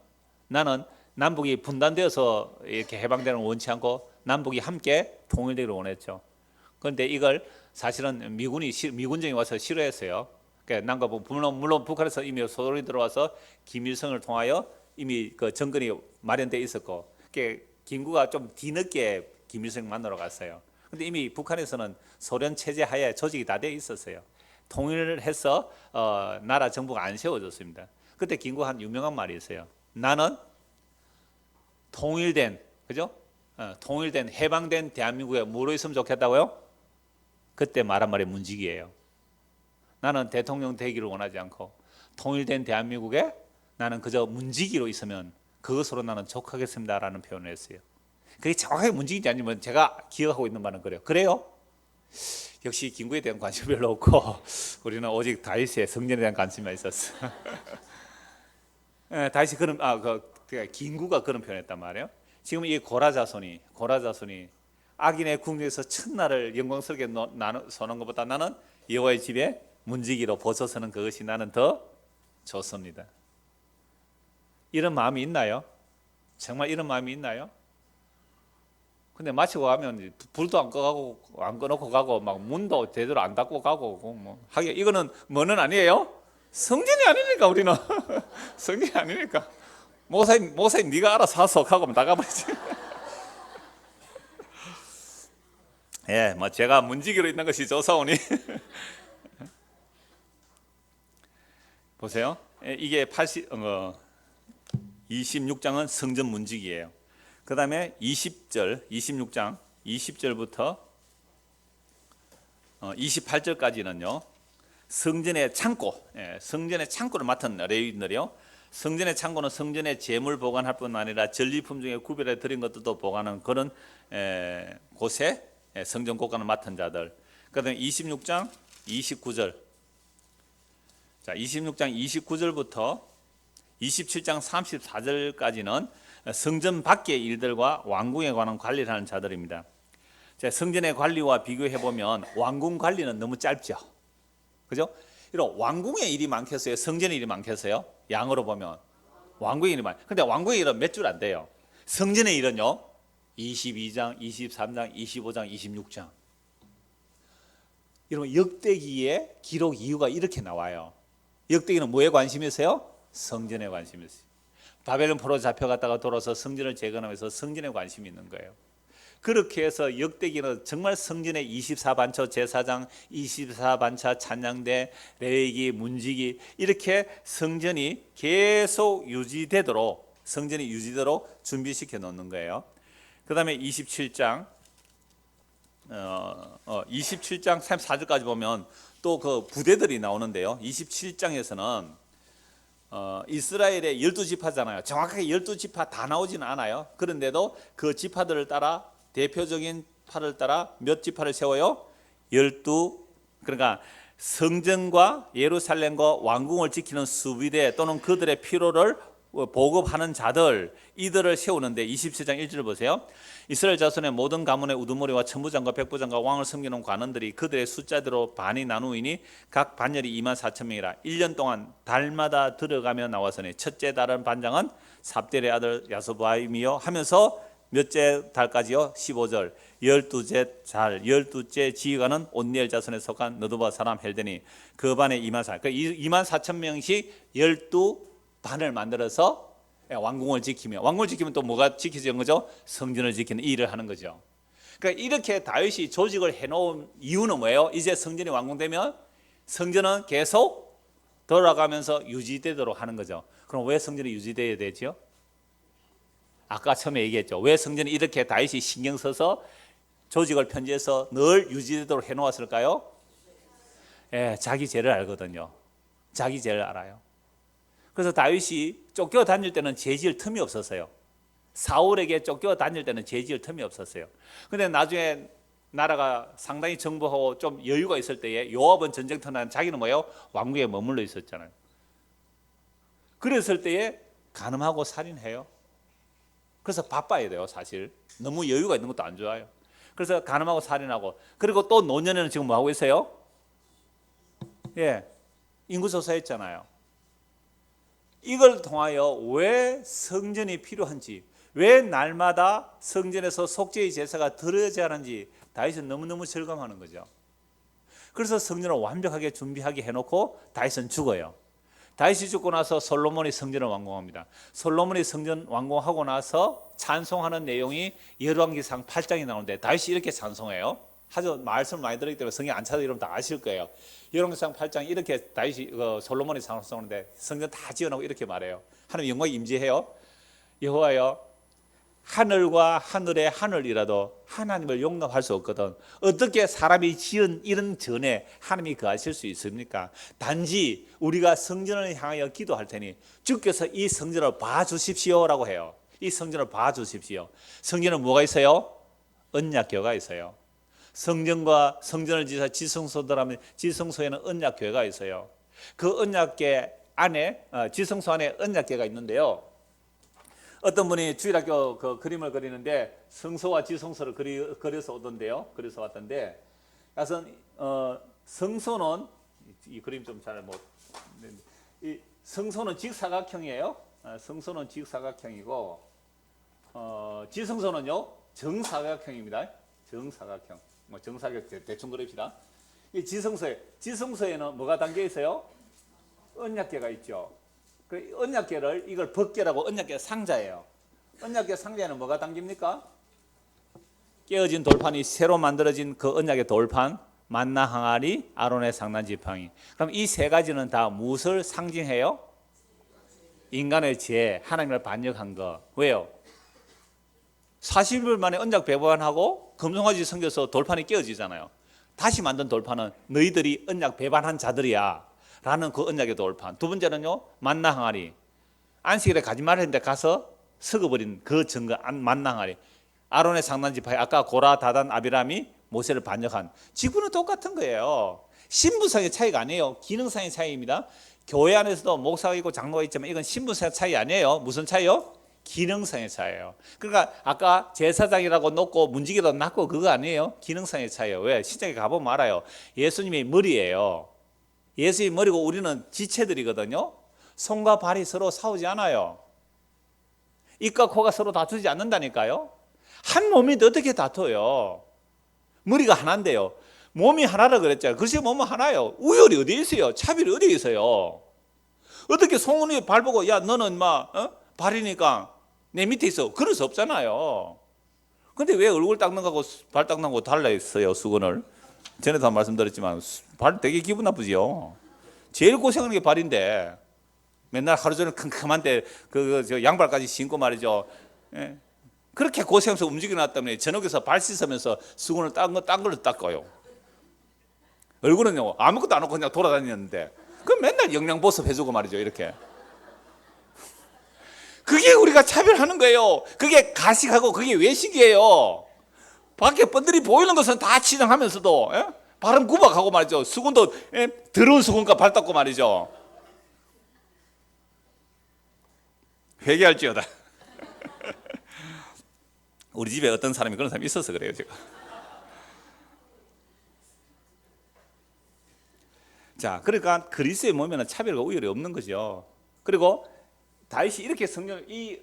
나는 남북이 분단되어서 이렇게 해방되는 걸 원치 않고 남북이 함께 통일되기를 원했죠. 그런데 이걸 사실은 미군정이 와서 싫어했어요. 그러니까 남과 물론 북한에서 이미 소설이 들어와서 김일성을 통하여 이미 그 정권이 마련돼 있었고, 그러니까 김구가 좀 뒤늦게 김일성 만나러 갔어요. 그런데 이미 북한에서는 소련 체제 하에 조직이 다 돼 있었어요. 통일을 해서 나라 정부가 안 세워졌습니다. 그때 김구가 한 유명한 말이 있어요. 나는 통일된 해방된 대한민국에 뭐로 있으면 좋겠다고요? 그때 말한 말이 문지기예요. 나는 대통령 되기를 원하지 않고 통일된 대한민국에 나는 그저 문지기로 있으면 그것으로 나는 족하겠습니다라는 표현을 했어요. 그게 정확하게 문지기인지 아니면 제가 기억하고 있는 말은 그래요. 그래요? 역시 김구에 대한 관심이 별로 없고 우리는 오직 다윗의 성전에 대한 관심만 있었어. 다윗이 김구가 그런 표현했단 말이에요. 지금 이 고라 자손이 악인의 궁정에서 첫날을 영광스럽게 서는 것보다 나는 여호와의 집에 문지기로 벗어서는 그것이 나는 더 좋습니다. 이런 마음이 있나요? 정말 이런 마음이 있나요? 근데 마치고 가면 불도 안 꺼놓고 가고 막 문도 제대로 안 닫고 가고 뭐 하게 이거는 뭐는 아니에요? 성전이 아니니까 우리는 성전이 아니니까 목사님 네가 알아서 하소 하고 나가버리지. 예, 뭐 제가 문지기로 있는 것이 좋사오니. 보세요. 이게 26장은 성전 문지기예요. 그 다음에 26장 20절부터 28절까지는요. 성전의 창고를 맡은 레위인들이요. 성전의 창고는 성전의 재물 보관할 뿐 아니라 전리품 중에 구별해 드린 것들도 보관하는 그런 곳에 성전 곳간을 맡은 자들. 그 다음에 26장 29절. 자, 26장 29절부터 27장 34절까지는 성전 밖의 일들과 왕궁에 관한 관리를 하는 자들입니다. 자, 성전의 관리와 비교해 보면 왕궁 관리는 너무 짧죠. 그죠? 이런 왕궁의 일이 많겠어요? 성전의 일이 많겠어요? 양으로 보면 왕궁의 일이 많아요. 근데 왕궁의 일은 몇 줄 안 돼요. 성전의 일은요. 22장, 23장, 25장, 26장. 여러분 역대기의 기록 이유가 이렇게 나와요. 역대기는 뭐에 관심이 있어요? 성전에 관심이 있어요. 바벨론 포로 잡혀갔다가 돌아서 성전을 재건하면서 성전에 관심이 있는 거예요. 그렇게 해서 역대기는 정말 성전의 24반초 제사장, 24반차 찬양대, 레위기, 문지기 이렇게 성전이 계속 유지되도록 준비시켜 놓는 거예요. 그 다음에 27장 34절까지 보면 또 그 부대들이 나오는데요. 27장에서는 이스라엘의 12지파잖아요. 정확하게 12지파 다 나오지는 않아요. 그런데도 그 지파들을 따라 대표적인 파를 따라 몇 지파를 세워요? 12. 그러니까 성전과 예루살렘과 왕궁을 지키는 수비대 또는 그들의 필요를 보급하는 자들, 이들을 세우는데 27장 1절을 보세요. 이스라엘 자손의 모든 가문의 우두머리와 천부장과 백부장과 왕을 섬기는 관원들이 그들의 숫자대로 반이 나누이니 각 반열이 24,000명이라 1년 동안 달마다 들어가며 나와서니 첫째 달은 반장은 삽델의 아들 야소바임이요 하면서 몇째 달까지요? 15절. 12째 달, 12째 지휘관은 온니엘 자손에 속한 너도바 사람 헬데니 그 반에 24,000명. 그러니까 24,000명씩 12반을 만들어서 왕궁을 지키면 또 뭐가 지켜지는 거죠? 성전을 지키는 일을 하는 거죠. 그러니까 이렇게 다윗이 조직을 해놓은 이유는 뭐예요? 이제 성전이 완공되면 성전은 계속 돌아가면서 유지되도록 하는 거죠. 그럼 왜 성전이 유지되어야 되죠? 아까 처음에 얘기했죠. 왜 성전이 이렇게 다윗이 신경 써서 조직을 편지해서 늘 유지되도록 해놓았을까요? 자기 죄를 알거든요. 자기 죄를 알아요. 그래서 다윗이 쫓겨 다닐 때는 죄 지을 틈이 없었어요. 사울에게 쫓겨 다닐 때는 죄 지을 틈이 없었어요. 근데 나중에 나라가 상당히 정복하고 좀 여유가 있을 때에 요압은 전쟁터 난 자기는 뭐예요? 왕궁에 머물러 있었잖아요. 그랬을 때에 간음하고 살인해요. 그래서 바빠야 돼요, 사실. 너무 여유가 있는 것도 안 좋아요. 그래서 간음하고 살인하고, 그리고 또 노년에는 지금 뭐 하고 있어요? 인구조사했잖아요. 이걸 통하여 왜 성전이 필요한지, 왜 날마다 성전에서 속죄의 제사가 드려져야 하는지 다윗은 너무너무 절감하는 거죠. 그래서 성전을 완벽하게 준비하게 해놓고 다윗은 죽어요. 다윗이 죽고 나서 솔로몬이 성전을 완공합니다. 솔로몬이 성전 완공하고 나서 찬송하는 내용이 열왕기상 8장이 나오는데 다윗이 이렇게 찬송해요. 아주 말씀을 많이 들었기 때문에 성경 안 찾아 여러분 다 아실 거예요. 열왕기상 8장 이렇게 다윗이 솔로몬이 찬송하는데 성전 다 지어놓고 이렇게 말해요. 하나님 영광이 임재해요. 여호와여, 하늘과 하늘의 하늘이라도 하나님을 용납할 수 없거든. 어떻게 사람이 지은 이런 전에 하나님이 거하실 수 있습니까? 단지 우리가 성전을 향하여 기도할 테니 주께서 이 성전을 봐주십시오라고 해요. 이 성전을 봐주십시오. 성전은 뭐가 있어요? 언약궤가 있어요. 성전과 성전을 지사 지성소들 하면 지성소에는 언약궤가 있어요. 그 언약궤 안에 지성소 안에 언약궤가 있는데요. 어떤 분이 주일학교 그 그림을 그리는데 성소와 지성소를 그려서 오던데요. 그래서 왔던데, 그래서 성소는 이 그림 좀 잘 못. 이 성소는 직사각형이에요. 성소는 직사각형이고, 지성소는요 정사각형입니다. 정사각형. 뭐 정사각 대충 그립시다. 이 지성소에는 뭐가 담겨 있어요? 언약궤가 있죠. 그 언약궤를 이걸 법궤라고, 언약궤 상자예요. 언약궤 상자에는 뭐가 담깁니까? 깨어진 돌판이 새로 만들어진 그 언약의 돌판, 만나 항아리, 아론의 상난 지팡이. 그럼 이 세 가지는 다 무엇을 상징해요? 인간의 죄, 하나님을 반역한 거. 왜요? 40일 만에 언약 배반하고 금송아지 섬겨서 돌판이 깨어지잖아요. 다시 만든 돌판은 너희들이 언약 배반한 자들이야 라는 그 언약의 돌판. 두 번째는요, 만나 항아리. 안식일에 가지 말았는데 가서 썩어버린 그 증거, 만나 항아리. 아론의 상난 지팡이. 아까 고라, 다단, 아비람이 모세를 반역한. 지구는 똑같은 거예요. 신분상의 차이가 아니에요. 기능상의 차이입니다. 교회 안에서도 목사가 있고 장로가 있지만 이건 신분상의 차이 아니에요. 무슨 차이요? 기능상의 차이예요. 그러니까 아까 제사장이라고 놓고 문지기도 낳고 그거 아니에요. 기능상의 차이예요. 왜? 신장에 가보면 알아요. 예수님이 머리예요. 예수님이 머리고 우리는 지체들이거든요. 손과 발이 서로 싸우지 않아요. 입과 코가 서로 다투지 않는다니까요. 한 몸인데 어떻게 다퉈요? 머리가 하나인데요. 몸이 하나라 그랬잖아요. 글쎄 몸은 하나예요. 우열이 어디에 있어요? 차별이 어디에 있어요? 어떻게 송은이 발 보고 야 너는 막 발이니까 내 밑에 있어. 그럴 수 없잖아요. 근데 왜 얼굴 닦는 거하고 발 닦는 거하고 달라 있어요, 수건을? 전에도 한 말씀드렸지만 발 되게 기분 나쁘지요. 제일 고생하는 게 발인데 맨날 하루 종일 큼큼한데 저 양발까지 신고 말이죠. 예. 그렇게 고생하면서 움직여놨다면 저녁에서 발 씻으면서 수건을 딴 걸로 닦아요. 얼굴은요 아무것도 안 하고 그냥 돌아다녔는데 그럼 맨날 영양보습 해주고 말이죠, 이렇게. 그게 우리가 차별하는 거예요. 그게 가식하고 그게 외식이에요. 밖에 뻔들이 보이는 것은 다 치장하면서도 발은 구박하고 말이죠. 수건도 더러운 수건과 발 닦고 말이죠. 회개할지어다. 우리 집에 어떤 사람이 그런 사람이 있어서 그래요, 제가. 자, 그러니까 그리스도의 몸에는 차별과 우열이 없는 거죠. 그리고 다윗이 이렇게 성령을 이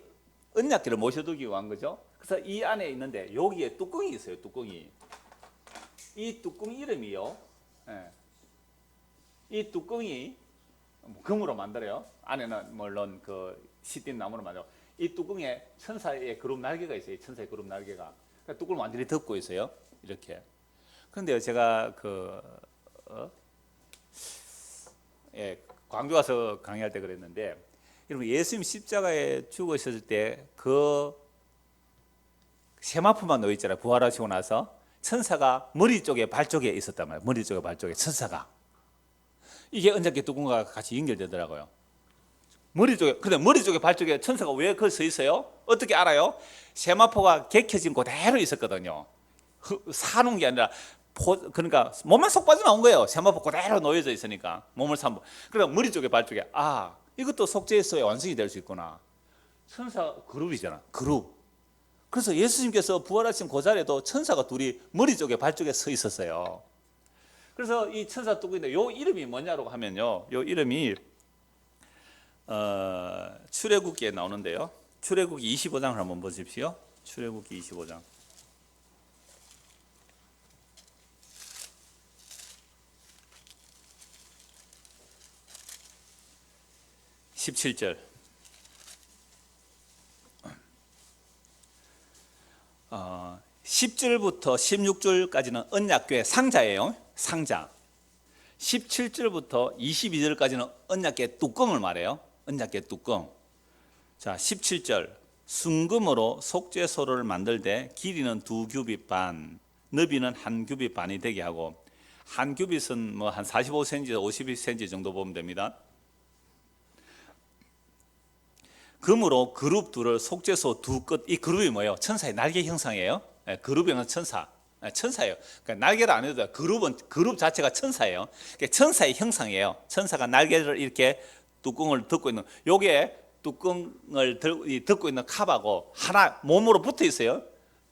언약궤를 모셔두기 위한 거죠. 그래서 이 안에 있는데 여기에 뚜껑이 있어요. 뚜껑이. 이 뚜껑 이름이요. 이 뚜껑이 금으로 만들어요. 안에는 물론 그 시딘 나무로 만들어. 이 뚜껑에 천사의 그룹 날개가 있어요. 천사의 그룹 날개가. 그러니까 뚜껑을 완전히 덮고 있어요. 이렇게. 그런데 제가 광주 와서 강의할 때 그랬는데, 여러분 예수님 십자가에 죽으셨을 때 그 세마포만 놓여 있잖아요. 부활하시고 나서 천사가 머리 쪽에 발 쪽에 있었단 말이에요. 머리 쪽에 발 쪽에 천사가. 이게 언약궤 뚜껑과 같이 연결되더라고요. 머리 쪽에, 근데 머리 쪽에 발 쪽에 천사가 왜 거기 서 있어요? 어떻게 알아요? 세마포가 개켜진 그대로 있었거든요. 사놓은 게 아니라 그러니까 몸만 쏙 빠져나온 거예요. 세마포 그대로 놓여져 있으니까 몸을 삼고. 그러니까 머리 쪽에 발 쪽에 이것도 속죄에서의 완성이 될 수 있구나. 천사 그룹이잖아. 그룹. 그래서 예수님께서 부활하신 그 자리에도 천사가 둘이 머리 쪽에 발 쪽에 서 있었어요. 그래서 이 천사 뚜껑인데 요 이름이 뭐냐고 하면요, 요 이름이 출애굽기에 나오는데요. 출애굽기 25장을 한번 보십시오. 출애굽기 25장. 17절. 10절부터 16절까지는 언약궤 상자예요. 상자. 17절부터 22절까지는 언약궤 뚜껑을 말해요. 언약궤 뚜껑. 자, 17절. 순금으로 속죄소를 만들 때 길이는 2규빗 반, 너비는 1규빗 반이 되게 하고, 한 규빗은 뭐 한 45cm, 52cm 정도 보면 됩니다. 금으로 그룹 둘을 속죄소 두 끝, 이 그룹이 뭐예요? 천사의 날개 형상이에요. 그룹은 천사, 천사예요. 그러니까 날개를 안 해도 돼요. 그룹 자체가 천사예요. 그러니까 천사의 형상이에요. 천사가 날개를 이렇게 뚜껑을 덮고 있는, 요게 뚜껑을 덮고 있는 컵하고 하나 몸으로 붙어 있어요.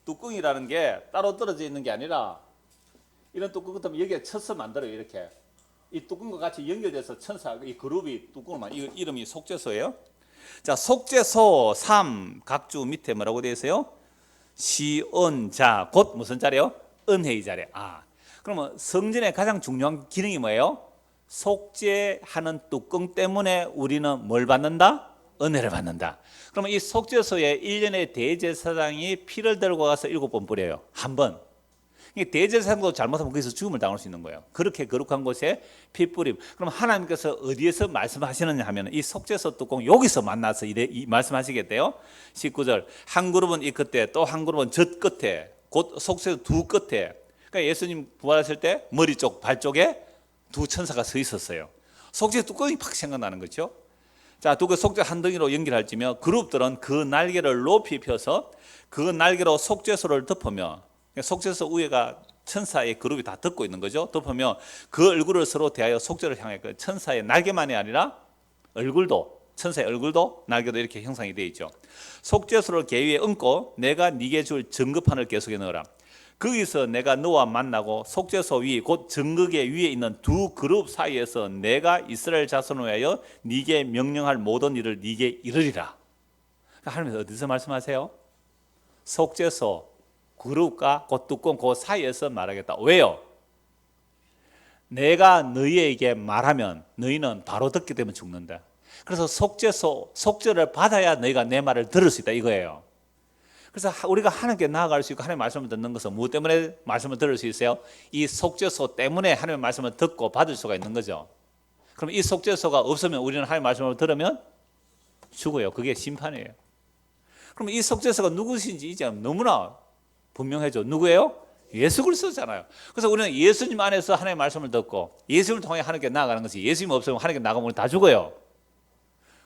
뚜껑이라는 게 따로 떨어져 있는 게 아니라 이런 뚜껑 같으면 여기에 쳐서 만들어요. 이렇게 이 뚜껑과 같이 연결돼서 천사 이 그룹이 뚜껑을 만, 이 이름이 속죄소예요. 자, 속죄소 3 각주 밑에 뭐라고 되어 있어요? 시언자, 곧 무슨 자리요? 은혜의 자리. 그러면 성전의 가장 중요한 기능이 뭐예요? 속죄하는 뚜껑 때문에 우리는 뭘 받는다? 은혜를 받는다. 그러면 이 속죄소에 1년에 대제사장이 피를 들고 가서 7번 뿌려요. 한 번. 대제사장도 잘못하면 거기서 죽음을 당할 수 있는 거예요. 그렇게 거룩한 곳에 피 뿌림. 그럼 하나님께서 어디에서 말씀하시느냐 하면 이 속죄소 뚜껑 여기서 만나서 말씀하시겠대요. 19절. 한 그룹은 이 끝에, 또 한 그룹은 저 끝에, 곧 속죄소 두 끝에. 그러니까 예수님 부활하실 때 머리 쪽, 발 쪽에 두 천사가 서 있었어요. 속죄소 뚜껑이 팍 생각나는 거죠. 자, 두 개 속죄 한 덩이로 연결할지며 그룹들은 그 날개를 높이 펴서 그 날개로 속죄소를 덮으며, 속죄소 위에가 천사의 그룹이 다 덮고 있는 거죠. 덮으면 그 얼굴을 서로 대하여 속죄를 향해, 그 천사의 날개만이 아니라 얼굴도, 천사의 얼굴도 날개도 이렇게 형상이 되어 있죠. 속죄소를 궤 위에 얹고 내가 네게 줄 증거판을 계속에 넣어라. 거기서 내가 너와 만나고 속죄소 위, 곧 증거궤 위에 있는 두 그룹 사이에서 내가 이스라엘 자손을 위하여 네게 명령할 모든 일을 네게 이르리라. 그러니까 하나님께서 어디서 말씀하세요? 속죄소 그룹과 그 뚜껑 그 사이에서 말하겠다. 왜요? 내가 너희에게 말하면 너희는 바로 듣기 때문에 죽는다. 그래서 속죄를 받아야 너희가 내 말을 들을 수 있다 이거예요. 그래서 우리가 하나님께 나아갈 수 있고 하나님의 말씀을 듣는 것은 무엇 때문에 말씀을 들을 수 있어요? 이 속죄소 때문에 하나님의 말씀을 듣고 받을 수가 있는 거죠. 그럼 이 속죄소가 없으면 우리는 하나님의 말씀을 들으면 죽어요. 그게 심판이에요. 그럼 이 속죄소가 누구신지 이제 너무나 분명해져. 누구예요? 예수 그리스도잖아요. 그래서 우리는 예수님 안에서 하나님의 말씀을 듣고 예수님을 통해 하나님께 나아가는 것이, 예수님 없으면 하나님께 나가면 우리 다 죽어요.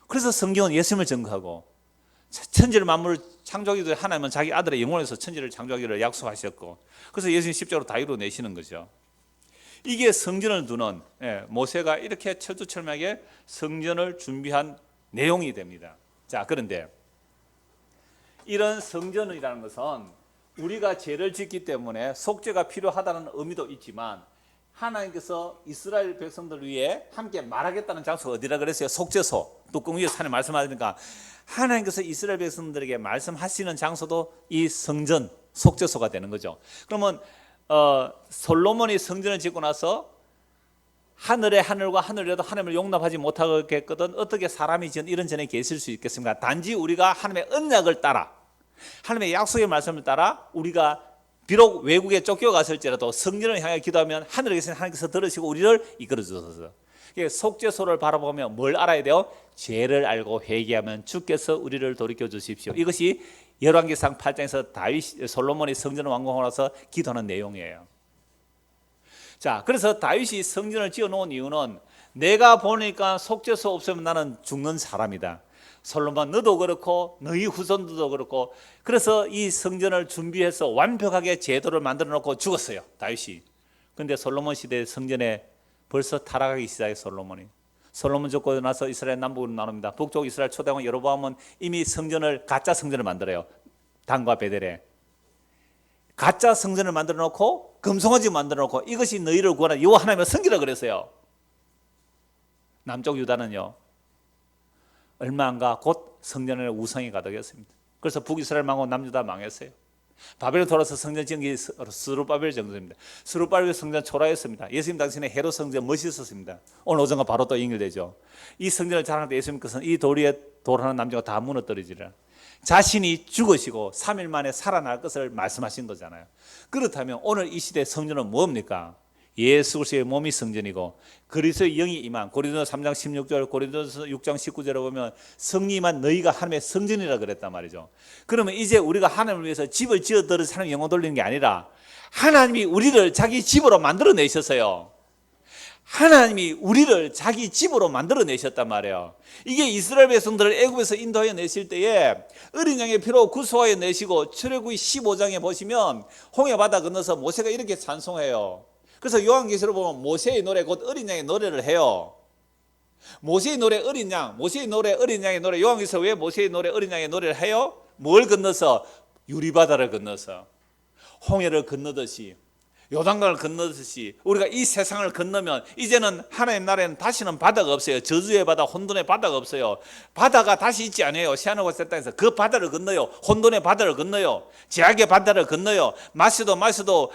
그래서 성경은 예수님을 증거하고 천지를 만물을 창조하기도 하나님은 자기 아들의 영혼에서 천지를 창조하기를 약속하셨고, 그래서 예수님 십자가로 다 이루어내시는 거죠. 이게 성전을 두는, 모세가 이렇게 철두철미하게 성전을 준비한 내용이 됩니다. 자, 그런데 이런 성전이라는 것은 우리가 죄를 짓기 때문에 속죄가 필요하다는 의미도 있지만, 하나님께서 이스라엘 백성들 위해 함께 말하겠다는 장소가 어디라 그랬어요? 속죄소. 뚜껑 위에 산에 말씀하시니까 하나님께서 이스라엘 백성들에게 말씀하시는 장소도 이 성전, 속죄소가 되는 거죠. 그러면 솔로몬이 성전을 짓고 나서 하늘의 하늘과 하늘이라도 하나님을 용납하지 못하겠거든 어떻게 사람이 지은 이런 전에 계실 수 있겠습니까? 단지 우리가 하나님의 언약을 따라, 하나님의 약속의 말씀을 따라 우리가 비록 외국에 쫓겨갔을지라도 성전을 향해 기도하면 하늘에 계신 하나님께서 들으시고 우리를 이끌어 주셔서, 속죄소를 바라보며 뭘 알아야 돼요? 죄를 알고 회개하면 주께서 우리를 돌이켜 주십시오. 이것이 열왕기상 8장에서 솔로몬이 성전을 완공하고 나서 기도하는 내용이에요. 자, 그래서 다윗이 성전을 지어 놓은 이유는 내가 보니까 속죄소 없으면 나는 죽는 사람이다. 솔로몬 너도 그렇고 너희 후손들도 그렇고, 그래서 이 성전을 준비해서 완벽하게 제도를 만들어 놓고 죽었어요, 다윗이. 그런데 솔로몬 시대의 성전에 벌써 타락하기 시작해. 솔로몬 죽고 나서 이스라엘 남북으로 나눕니다. 북쪽 이스라엘 초대왕 여로보암은 이미 가짜 성전을 만들어요. 단과 베델에 가짜 성전을 만들어 놓고 금송아지 만들어 놓고 이것이 너희를 구하는 여호와 하나님의 성기라 그랬어요. 남쪽 유다는요, 얼마 안 가 곧 성전에 우상이 가득했습니다. 그래서 북이스라엘 망하고 남유다 망했어요. 바벨론 돌아서 성전 지은 게 스룹바벨 정도입니다. 스룹바벨 성전 초라했습니다. 예수님 당신의 헤롯 성전 멋있었습니다. 오늘 오전과 바로 또 연결되죠. 이 성전을 자랑할 때 예수님께서는 이 돌 위에 돌하는 남자가 다 무너뜨리지라, 자신이 죽으시고 3일 만에 살아날 것을 말씀하신 거잖아요. 그렇다면 오늘 이 시대 성전은 뭡니까? 예수 그리스도의 몸이 성전이고 그리스도의 영이 임한, 고린도서 3장 16절, 고린도서 6장 19절에 보면 성령이만 너희가 하나님의 성전이라 그랬단 말이죠. 그러면 이제 우리가 하나님을 위해서 집을 지어들어서 하나님 영광 돌리는 게 아니라 하나님이 우리를 자기 집으로 만들어내셨어요. 하나님이 우리를 자기 집으로 만들어내셨단 말이에요. 이게 이스라엘 백성들을 애굽에서 인도하여 내실 때에 어린 양의 피로 구속하여 내시고, 출애굽기 15장에 보시면 홍해바다 건너서 모세가 이렇게 찬송해요. 그래서 요한계시록 보면 모세의 노래 곧 어린 양의 노래를 해요. 모세의 노래 어린 양, 모세의 노래 어린 양의 노래. 요한계시록 왜 모세의 노래 어린 양의 노래를 해요? 뭘 건너서? 유리바다를 건너서, 홍해를 건너듯이, 요단강을 건너듯이 우리가 이 세상을 건너면 이제는 하나님 나라에는 다시는 바다가 없어요. 저주의 바다, 혼돈의 바다가 없어요. 바다가 다시 있지 않아요. 새하늘과 새 땅에서 그 바다를 건너요. 혼돈의 바다를 건너요. 제약의 바다를 건너요. 마셔도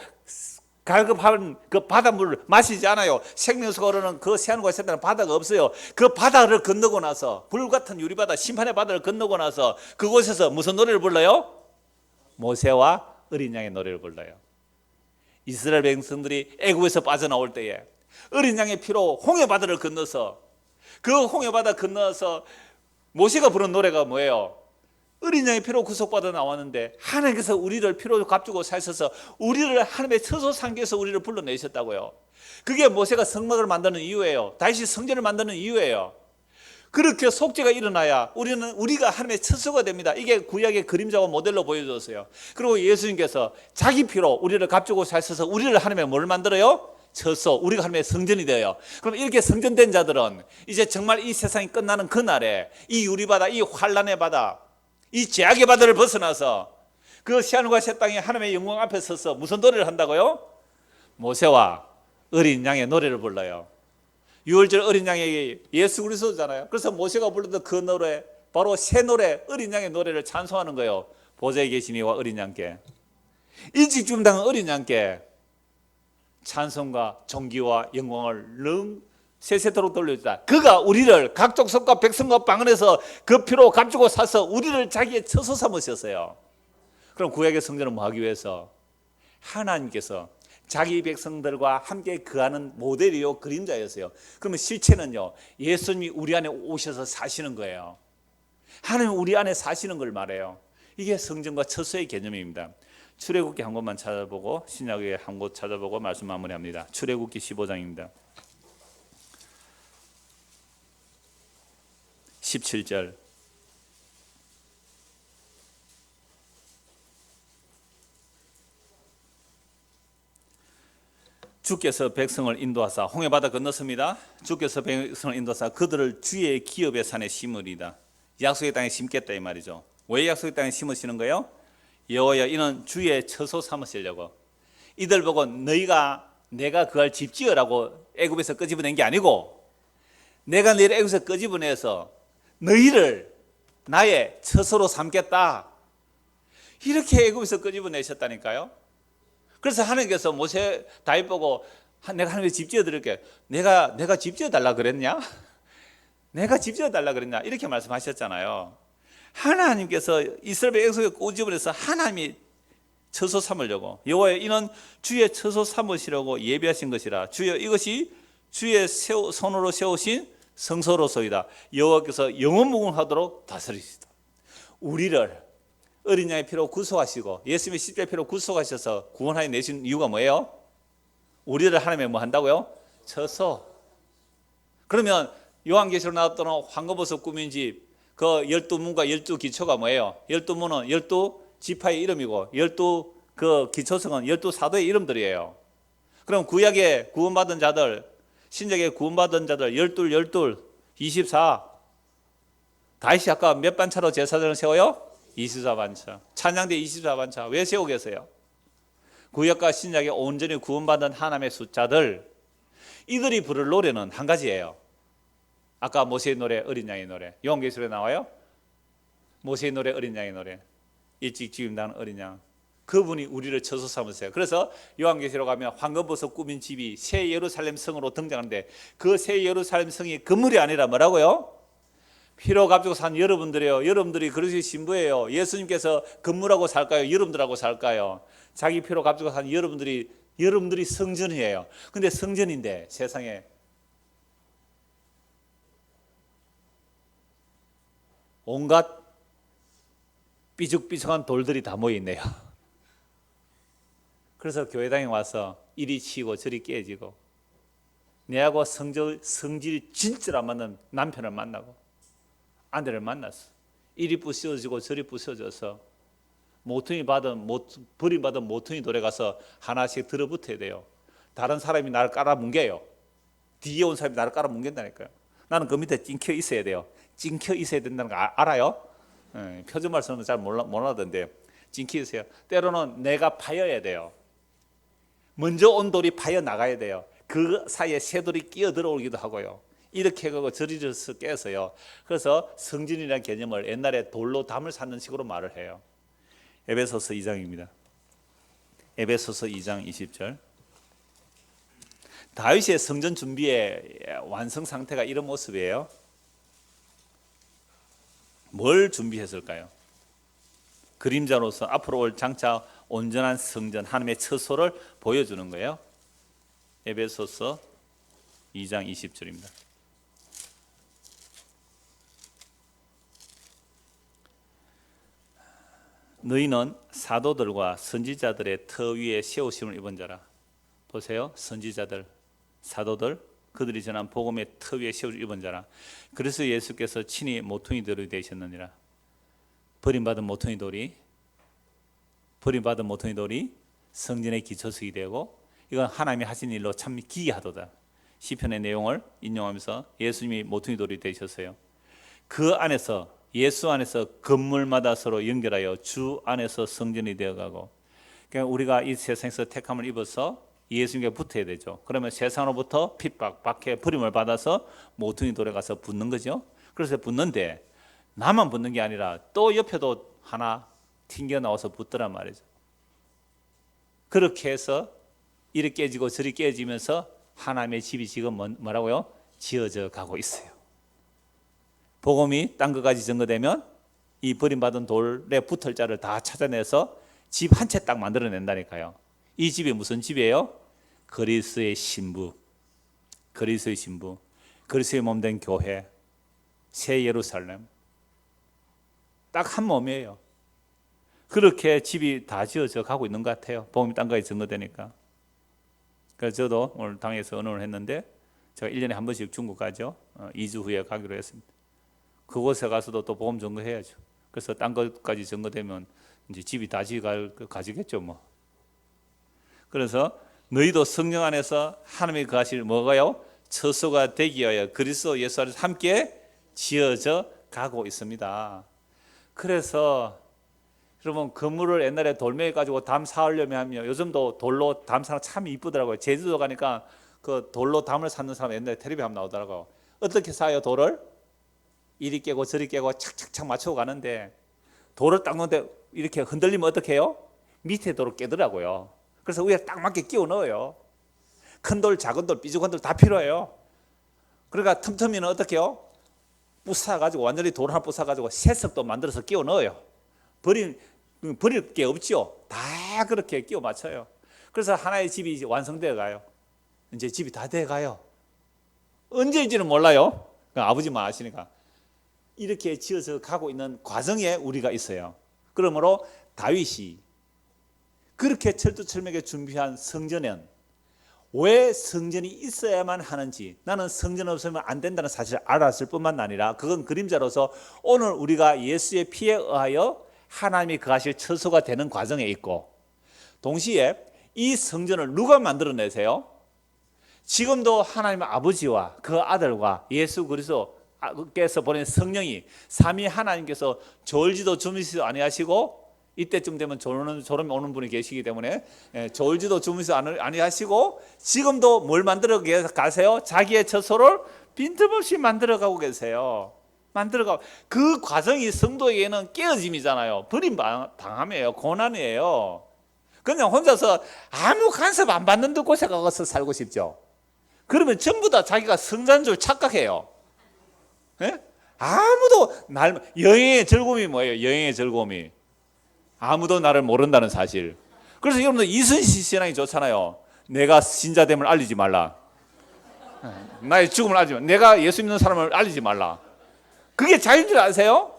갈급한 그 바닷물을 마시지 않아요. 생명수가 흐르는 그 새하늘과 새 땅에 바다가 없어요. 그 바다를 건너고 나서, 불같은 유리바다, 심판의 바다를 건너고 나서 그곳에서 무슨 노래를 불러요? 모세와 어린 양의 노래를 불러요. 이스라엘 백성들이 애굽에서 빠져나올 때에 어린 양의 피로 홍해바다를 건너서, 그 홍해바다 건너서 모세가 부른 노래가 뭐예요? 어린 양의 피로 구속받아 나왔는데 하나님께서 우리를 피로 값주고 사셔서 우리를 하나님의 처소 상계에서 우리를 불러내셨다고요. 그게 모세가 성막을 만드는 이유예요. 다시 성전을 만드는 이유예요. 그렇게 속죄가 일어나야 우리가 하나님의 처소가 됩니다. 이게 구약의 그림자와 모델로 보여줬어요. 그리고 예수님께서 자기 피로 우리를 값주고 사셔서 우리를 하나님의 뭘 만들어요? 처소, 우리가 하나님의 성전이 되어요. 그럼 이렇게 성전된 자들은 이제 정말 이 세상이 끝나는 그날에 이 유리바다, 이 환란의 바다, 이 죄악의 바다를 벗어나서 그 새하늘과 새 땅에 하나님의 영광 앞에 서서 무슨 노래를 한다고요? 모세와 어린 양의 노래를 불러요. 6월절 어린 양의 예수 그리스도잖아요. 그래서 모세가 불렀던 그 노래, 바로 새 노래, 어린 양의 노래를 찬송하는 거예요. 보좌에 계신 이와 어린 양께, 일찍 죽음당한 어린 양께 찬송과 존귀와 영광을 능 세세토록 돌려주다. 그가 우리를 각 족속과 백성과 방언에서 그 피로 값주고 사서 우리를 자기의 처소 삼으셨어요. 그럼 구약의 성전은 뭐 하기 위해서? 하나님께서 자기 백성들과 함께 거하는 모델이요 그림자였어요. 그러면 실체는요, 예수님이 우리 안에 오셔서 사시는 거예요. 하나님 우리 안에 사시는 걸 말해요. 이게 성전과 처소의 개념입니다. 출애굽기 한 곳만 찾아보고 신약에 한 곳 찾아보고 말씀 마무리합니다. 출애굽기 15장입니다. 17절. 주께서 백성을 인도하사 홍해바다 건넜습니다. 주께서 백성을 인도하사 그들을 주의 기업의 산에 심으리다. 약속의 땅에 심겠다 이 말이죠. 왜 약속의 땅에 심으시는 거예요? 여호와여 이는 주의 처소 삼으시려고. 이들 보고 너희가 내가 그걸 집 지으라고 애굽에서 끄집어낸 게 아니고, 내가 너희를 애굽에서 끄집어내서 너희를 나의 처소로 삼겠다, 이렇게 애굽에서 끄집어내셨다니까요. 그래서 하나님께서 모세 다윗 보고 내가 하나님께 집 지어드릴게. 내가 집 지어달라 그랬냐? 내가 집 지어달라 그랬냐? 이렇게 말씀하셨잖아요. 하나님께서 이스라엘 애굽에서 꼬집어내서 하나님이 처소 삼으려고. 여호와여 이는 주의 처소 삼으시려고 예비하신 것이라. 주여 이것이 주의 손으로 세우신 성소로소이다. 여호와께서 영원무궁하도록 다스리시다. 우리를 어린 양의 피로 구속하시고 예수님의 십자가의 피로 구속하셔서 구원하여 내신 이유가 뭐예요? 우리를 하나님의 뭐 한다고요? 처소. 그러면 요한계시록 나왔던 황금보석 꾸민 집, 그 12문과 12기초가 뭐예요? 12문은 12지파의 이름이고 12그 기초성은 12사도의 이름들이에요. 그럼 구약에 구원받은 자들, 신약에 구원받은 자들 12, 24. 다윗이 아까 몇 반차로 제사장을 세워요? 24반차. 찬양대 24반차. 왜 세우고 계세요? 구약과 신약에 온전히 구원받은 하나님의 숫자들, 이들이 부를 노래는 한 가지예요. 아까 모세의 노래, 어린 양의 노래. 요한계시록에 나와요? 모세의 노래, 어린 양의 노래. 일찍 죽임당한 어린 양. 그분이 우리를 처소 삼으세요. 그래서 요한계시록 가면 황금보석 꾸민 집이 새 예루살렘 성으로 등장하는데, 그 새 예루살렘 성이 건물이 아니라 뭐라고요? 피로 값주고 산 여러분들이에요. 여러분들이 그리스도의 신부예요. 예수님께서 건물하고 살까요? 여러분들하고 살까요? 자기 피로 값주고 산 여러분들이 성전이에요. 근데 성전인데 세상에 온갖 삐죽삐죽한 돌들이 다 모여 있네요. 그래서 교회당에 와서 이리 치고 저리 깨지고, 내하고 성질이 진짜 안 맞는 남편을 만나고 아내를 만났어. 이리 부서지고 저리 부서져서 버림받은 모퉁이 돌에 가서 하나씩 들어붙어야 돼요. 다른 사람이 나를 깔아뭉개요. 뒤에 온 사람이 나를 깔아뭉갠다니까요. 나는 그 밑에 찡켜 있어야 돼요. 찡켜 있어야 된다는 거 알아요? 표준 말씀은 잘 몰라던데 찡켜 있어요. 때로는 내가 파여야 돼요. 먼저 온 돌이 파여 나가야 돼요. 그 사이에 새 돌이 끼어 들어오기도 하고요. 이렇게 하고 저리서 깨서요. 그래서 성전이라는 개념을 옛날에 돌로 담을 쌓는 식으로 말을 해요. 에베소서 2장입니다. 에베소서 2장 20절. 다윗의 성전 준비의 완성 상태가 이런 모습이에요. 뭘 준비했을까요? 그림자로서 앞으로 올 장차 온전한 성전, 하나님의 처소를 보여주는 거예요. 에베소서 2장 20절입니다. 너희는 사도들과 선지자들의 터 위에 세우심을 입은 자라. 보세요. 선지자들, 사도들, 그들이 전한 복음의 터 위에 세우심을 입은 자라. 그래서 예수께서 친히 모퉁이 돌이 되셨느니라. 버림받은 모퉁이 돌이 성전의 기초석이 되고, 이건 하나님이 하신 일로 참 기이하도다. 시편의 내용을 인용하면서 예수님이 모퉁이 돌이 되셨어요. 그 안에서, 예수 안에서 건물마다 서로 연결하여 주 안에서 성전이 되어가고, 그러니까 우리가 이 세상에서 택함을 입어서 예수님께 붙어야 되죠. 그러면 세상으로부터 핍박, 박해, 버림을 받아서 모퉁이 돌에 가서 붙는 거죠. 그래서 붙는데 나만 붙는 게 아니라 또 옆에도 하나 튕겨 나와서 붙더란 말이죠. 그렇게 해서 이리 깨지고 저리 깨지면서 하나님의 집이 지금 뭐라고요? 지어져 가고 있어요. 복음이 땅 끝까지 전거되면 이 버림받은 돌에 붙을 자를 다 찾아내서 집 한 채 딱 만들어낸다니까요. 이 집이 무슨 집이에요? 그리스도의 신부, 그리스도의 신부, 그리스도의 몸된 교회, 새 예루살렘, 딱 한 몸이에요. 그렇게 집이 다 지어져 가고 있는 것 같아요. 복음이 땅까지 전거되니까. 그래서 저도 오늘 당에서 언언을 했는데, 제가 1년에 한 번씩 중국 가죠. 2주 후에 가기로 했습니다. 그곳에 가서도 또 복음 전거해야죠. 그래서 땅 끝까지 전거되면 이제 집이 다 가지겠죠 뭐. 그래서 너희도 성령 안에서 하나님의 거하실 뭐가요? 처소가 되기 위하여 그리스도 예수 안에서 함께 지어져 가고 있습니다. 그래서 여러분, 건물을 옛날에 돌멩이 가지고 담 쌓으려면 하면, 요즘도 돌로 담 쌓는 참 이쁘더라고요. 제주도 가니까 그 돌로 담을 쌓는 사람 옛날에 텔레비 한번 나오더라고요. 어떻게 쌓아요 돌을? 이리 깨고 저리 깨고 착착착 맞추고 가는데, 돌을 닦는데 이렇게 흔들리면 어떻게 해요? 밑에 돌을 깨더라고요. 그래서 위에 딱 맞게 끼워 넣어요. 큰 돌, 작은 돌, 삐죽한 돌 다 필요해요. 그러니까 틈틈이는 어떻게 해요? 부숴가지고, 완전히 돌 하나 부숴가지고 새석도 만들어서 끼워 넣어요. 버릴 게 없죠. 다 그렇게 끼워 맞춰요. 그래서 하나의 집이 이제 완성되어 가요. 이제 집이 다 돼 가요. 언제인지는 몰라요. 아버지만 아시니까. 이렇게 지어서 가고 있는 과정에 우리가 있어요. 그러므로 다윗이 그렇게 철두철미하게 준비한 성전은 왜 성전이 있어야만 하는지, 나는 성전 없으면 안 된다는 사실을 알았을 뿐만 아니라, 그건 그림자로서 오늘 우리가 예수의 피에 의하여 하나님이 거하실 처소가 되는 과정에 있고, 동시에 이 성전을 누가 만들어내세요? 지금도 하나님의 아버지와 그 아들과 예수 그리스도께서 보낸 성령이, 삼위 하나님께서 졸지도 주무시지도 아니하시고, 이때쯤 되면 졸음이 오는 분이 계시기 때문에 졸지도 주무시지도 아니하시고, 지금도 뭘 만들어 가세요? 자기의 처소를 빈틈없이 만들어가고 계세요. 만들어가고, 그 과정이 성도에게는 깨어짐이잖아요. 버림당함이에요. 고난이에요. 그냥 혼자서 아무 간섭 안 받는 데 곳에 가서 살고 싶죠. 그러면 전부 다 자기가 성자인 줄 착각해요. 예? 아무도 여행의 즐거움이 뭐예요? 여행의 즐거움이 아무도 나를 모른다는 사실. 그래서 여러분들 이순신 신앙이 좋잖아요. 내가 신자됨을 알리지 말라. 나의 죽음을 알리지 말라. 내가 예수 믿는 사람을 알리지 말라. 그게 자유인 줄 아세요?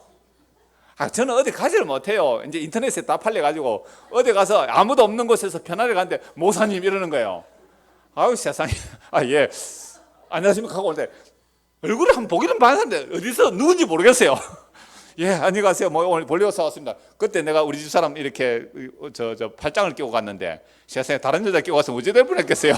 저는 어디 가지를 못해요. 이제 인터넷에 다 팔려가지고 어디 가서 아무도 없는 곳에서 편하게 가는데 목사님 이러는 거예요. 아유 세상에. 예. 안녕하십니까 하고 오는데 얼굴을 한번 보기는 봤는데 어디서 누군지 모르겠어요. 예, 안녕하세요. 오늘 볼리오서 왔습니다. 그때 내가 우리 집 사람 이렇게 저 팔짱을 끼고 갔는데, 세상에 다른 여자 끼고 가서 어찌 될 뻔했겠어요.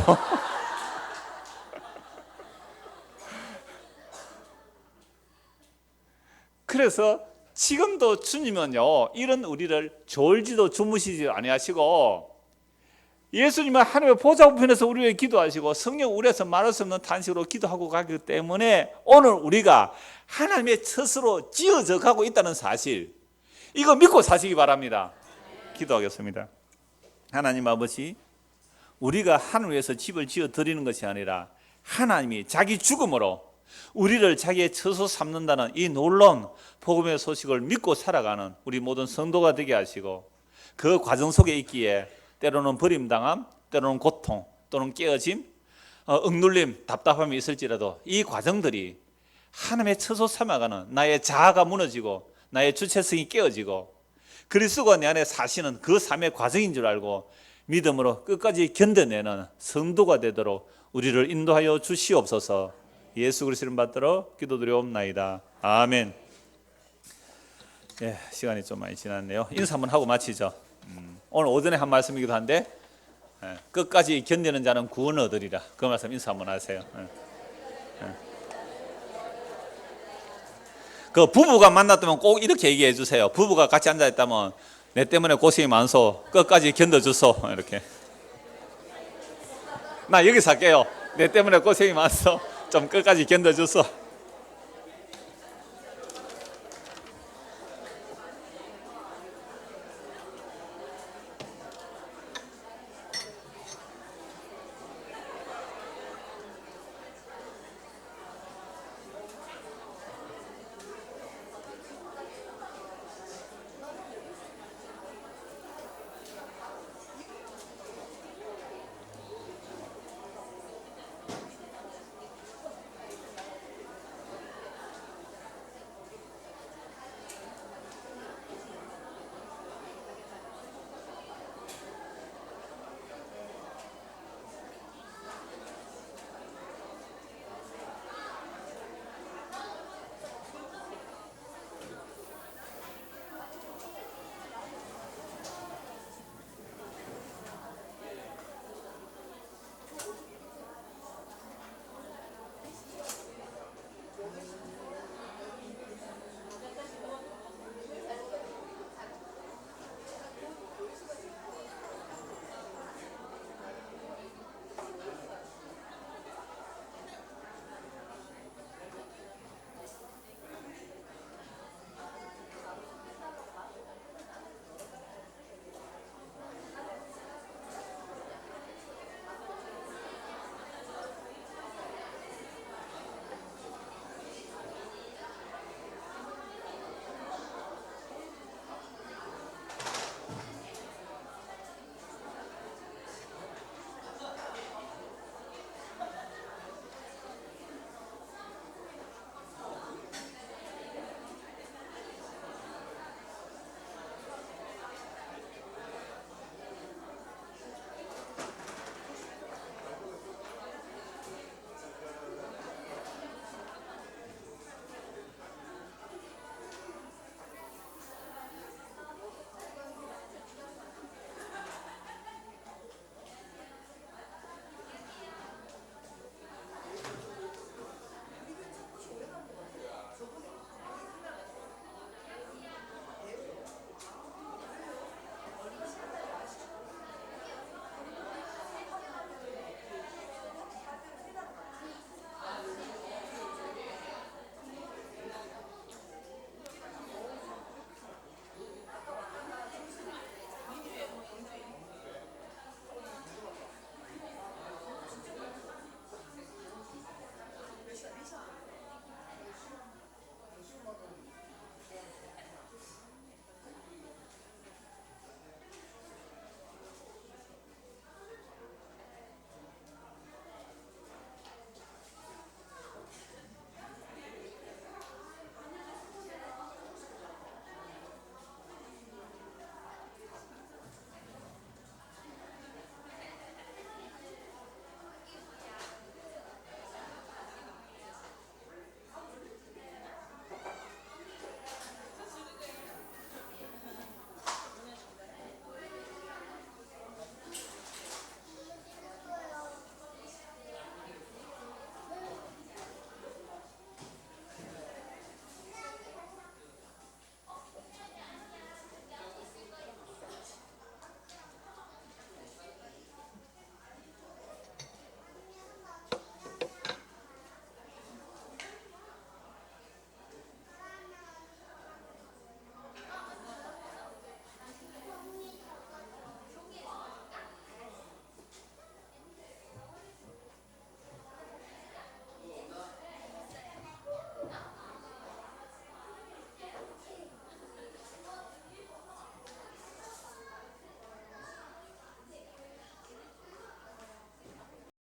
그래서 지금도 주님은요, 이런 우리를 졸지도 주무시지 아니하시고, 예수님은 하나님의 보좌 우편에서 우리 위해 기도하시고, 성령 우리에서 말할 수 없는 탄식으로 기도하고 가기 때문에 오늘 우리가 하나님의 처소로 지어져 가고 있다는 사실, 이거 믿고 사시기 바랍니다. 기도하겠습니다. 하나님 아버지, 우리가 하늘 위에서 집을 지어 드리는 것이 아니라 하나님이 자기 죽음으로 우리를 자기의 처소 삼는다는 이 놀라운 복음의 소식을 믿고 살아가는 우리 모든 성도가 되게 하시고, 그 과정 속에 있기에 때로는 버림당함, 때로는 고통, 또는 깨어짐, 억눌림, 답답함이 있을지라도 이 과정들이 하나님의 처소 삼아가는, 나의 자아가 무너지고 나의 주체성이 깨어지고 그리스도가 내 안에 사시는 그 삶의 과정인 줄 알고 믿음으로 끝까지 견뎌내는 성도가 되도록 우리를 인도하여 주시옵소서. 예수 그리스도를 받들어 기도드리옵나이다. 아멘. 예, 시간이 좀 많이 지났네요. 인사 한번 하고 마치죠. 오늘 오전에 한 말씀이기도 한데, 끝까지 견디는 자는 구원을 얻으리라. 그 말씀 인사 한번 하세요. 그 부부가 만났다면 꼭 이렇게 얘기해 주세요. 부부가 같이 앉아 있다면, 내 때문에 고생이 많소, 끝까지 견뎌주소. 이렇게. 나 여기서 할게요. 내 때문에 고생이 많소, 좀 끝까지 견뎌주소.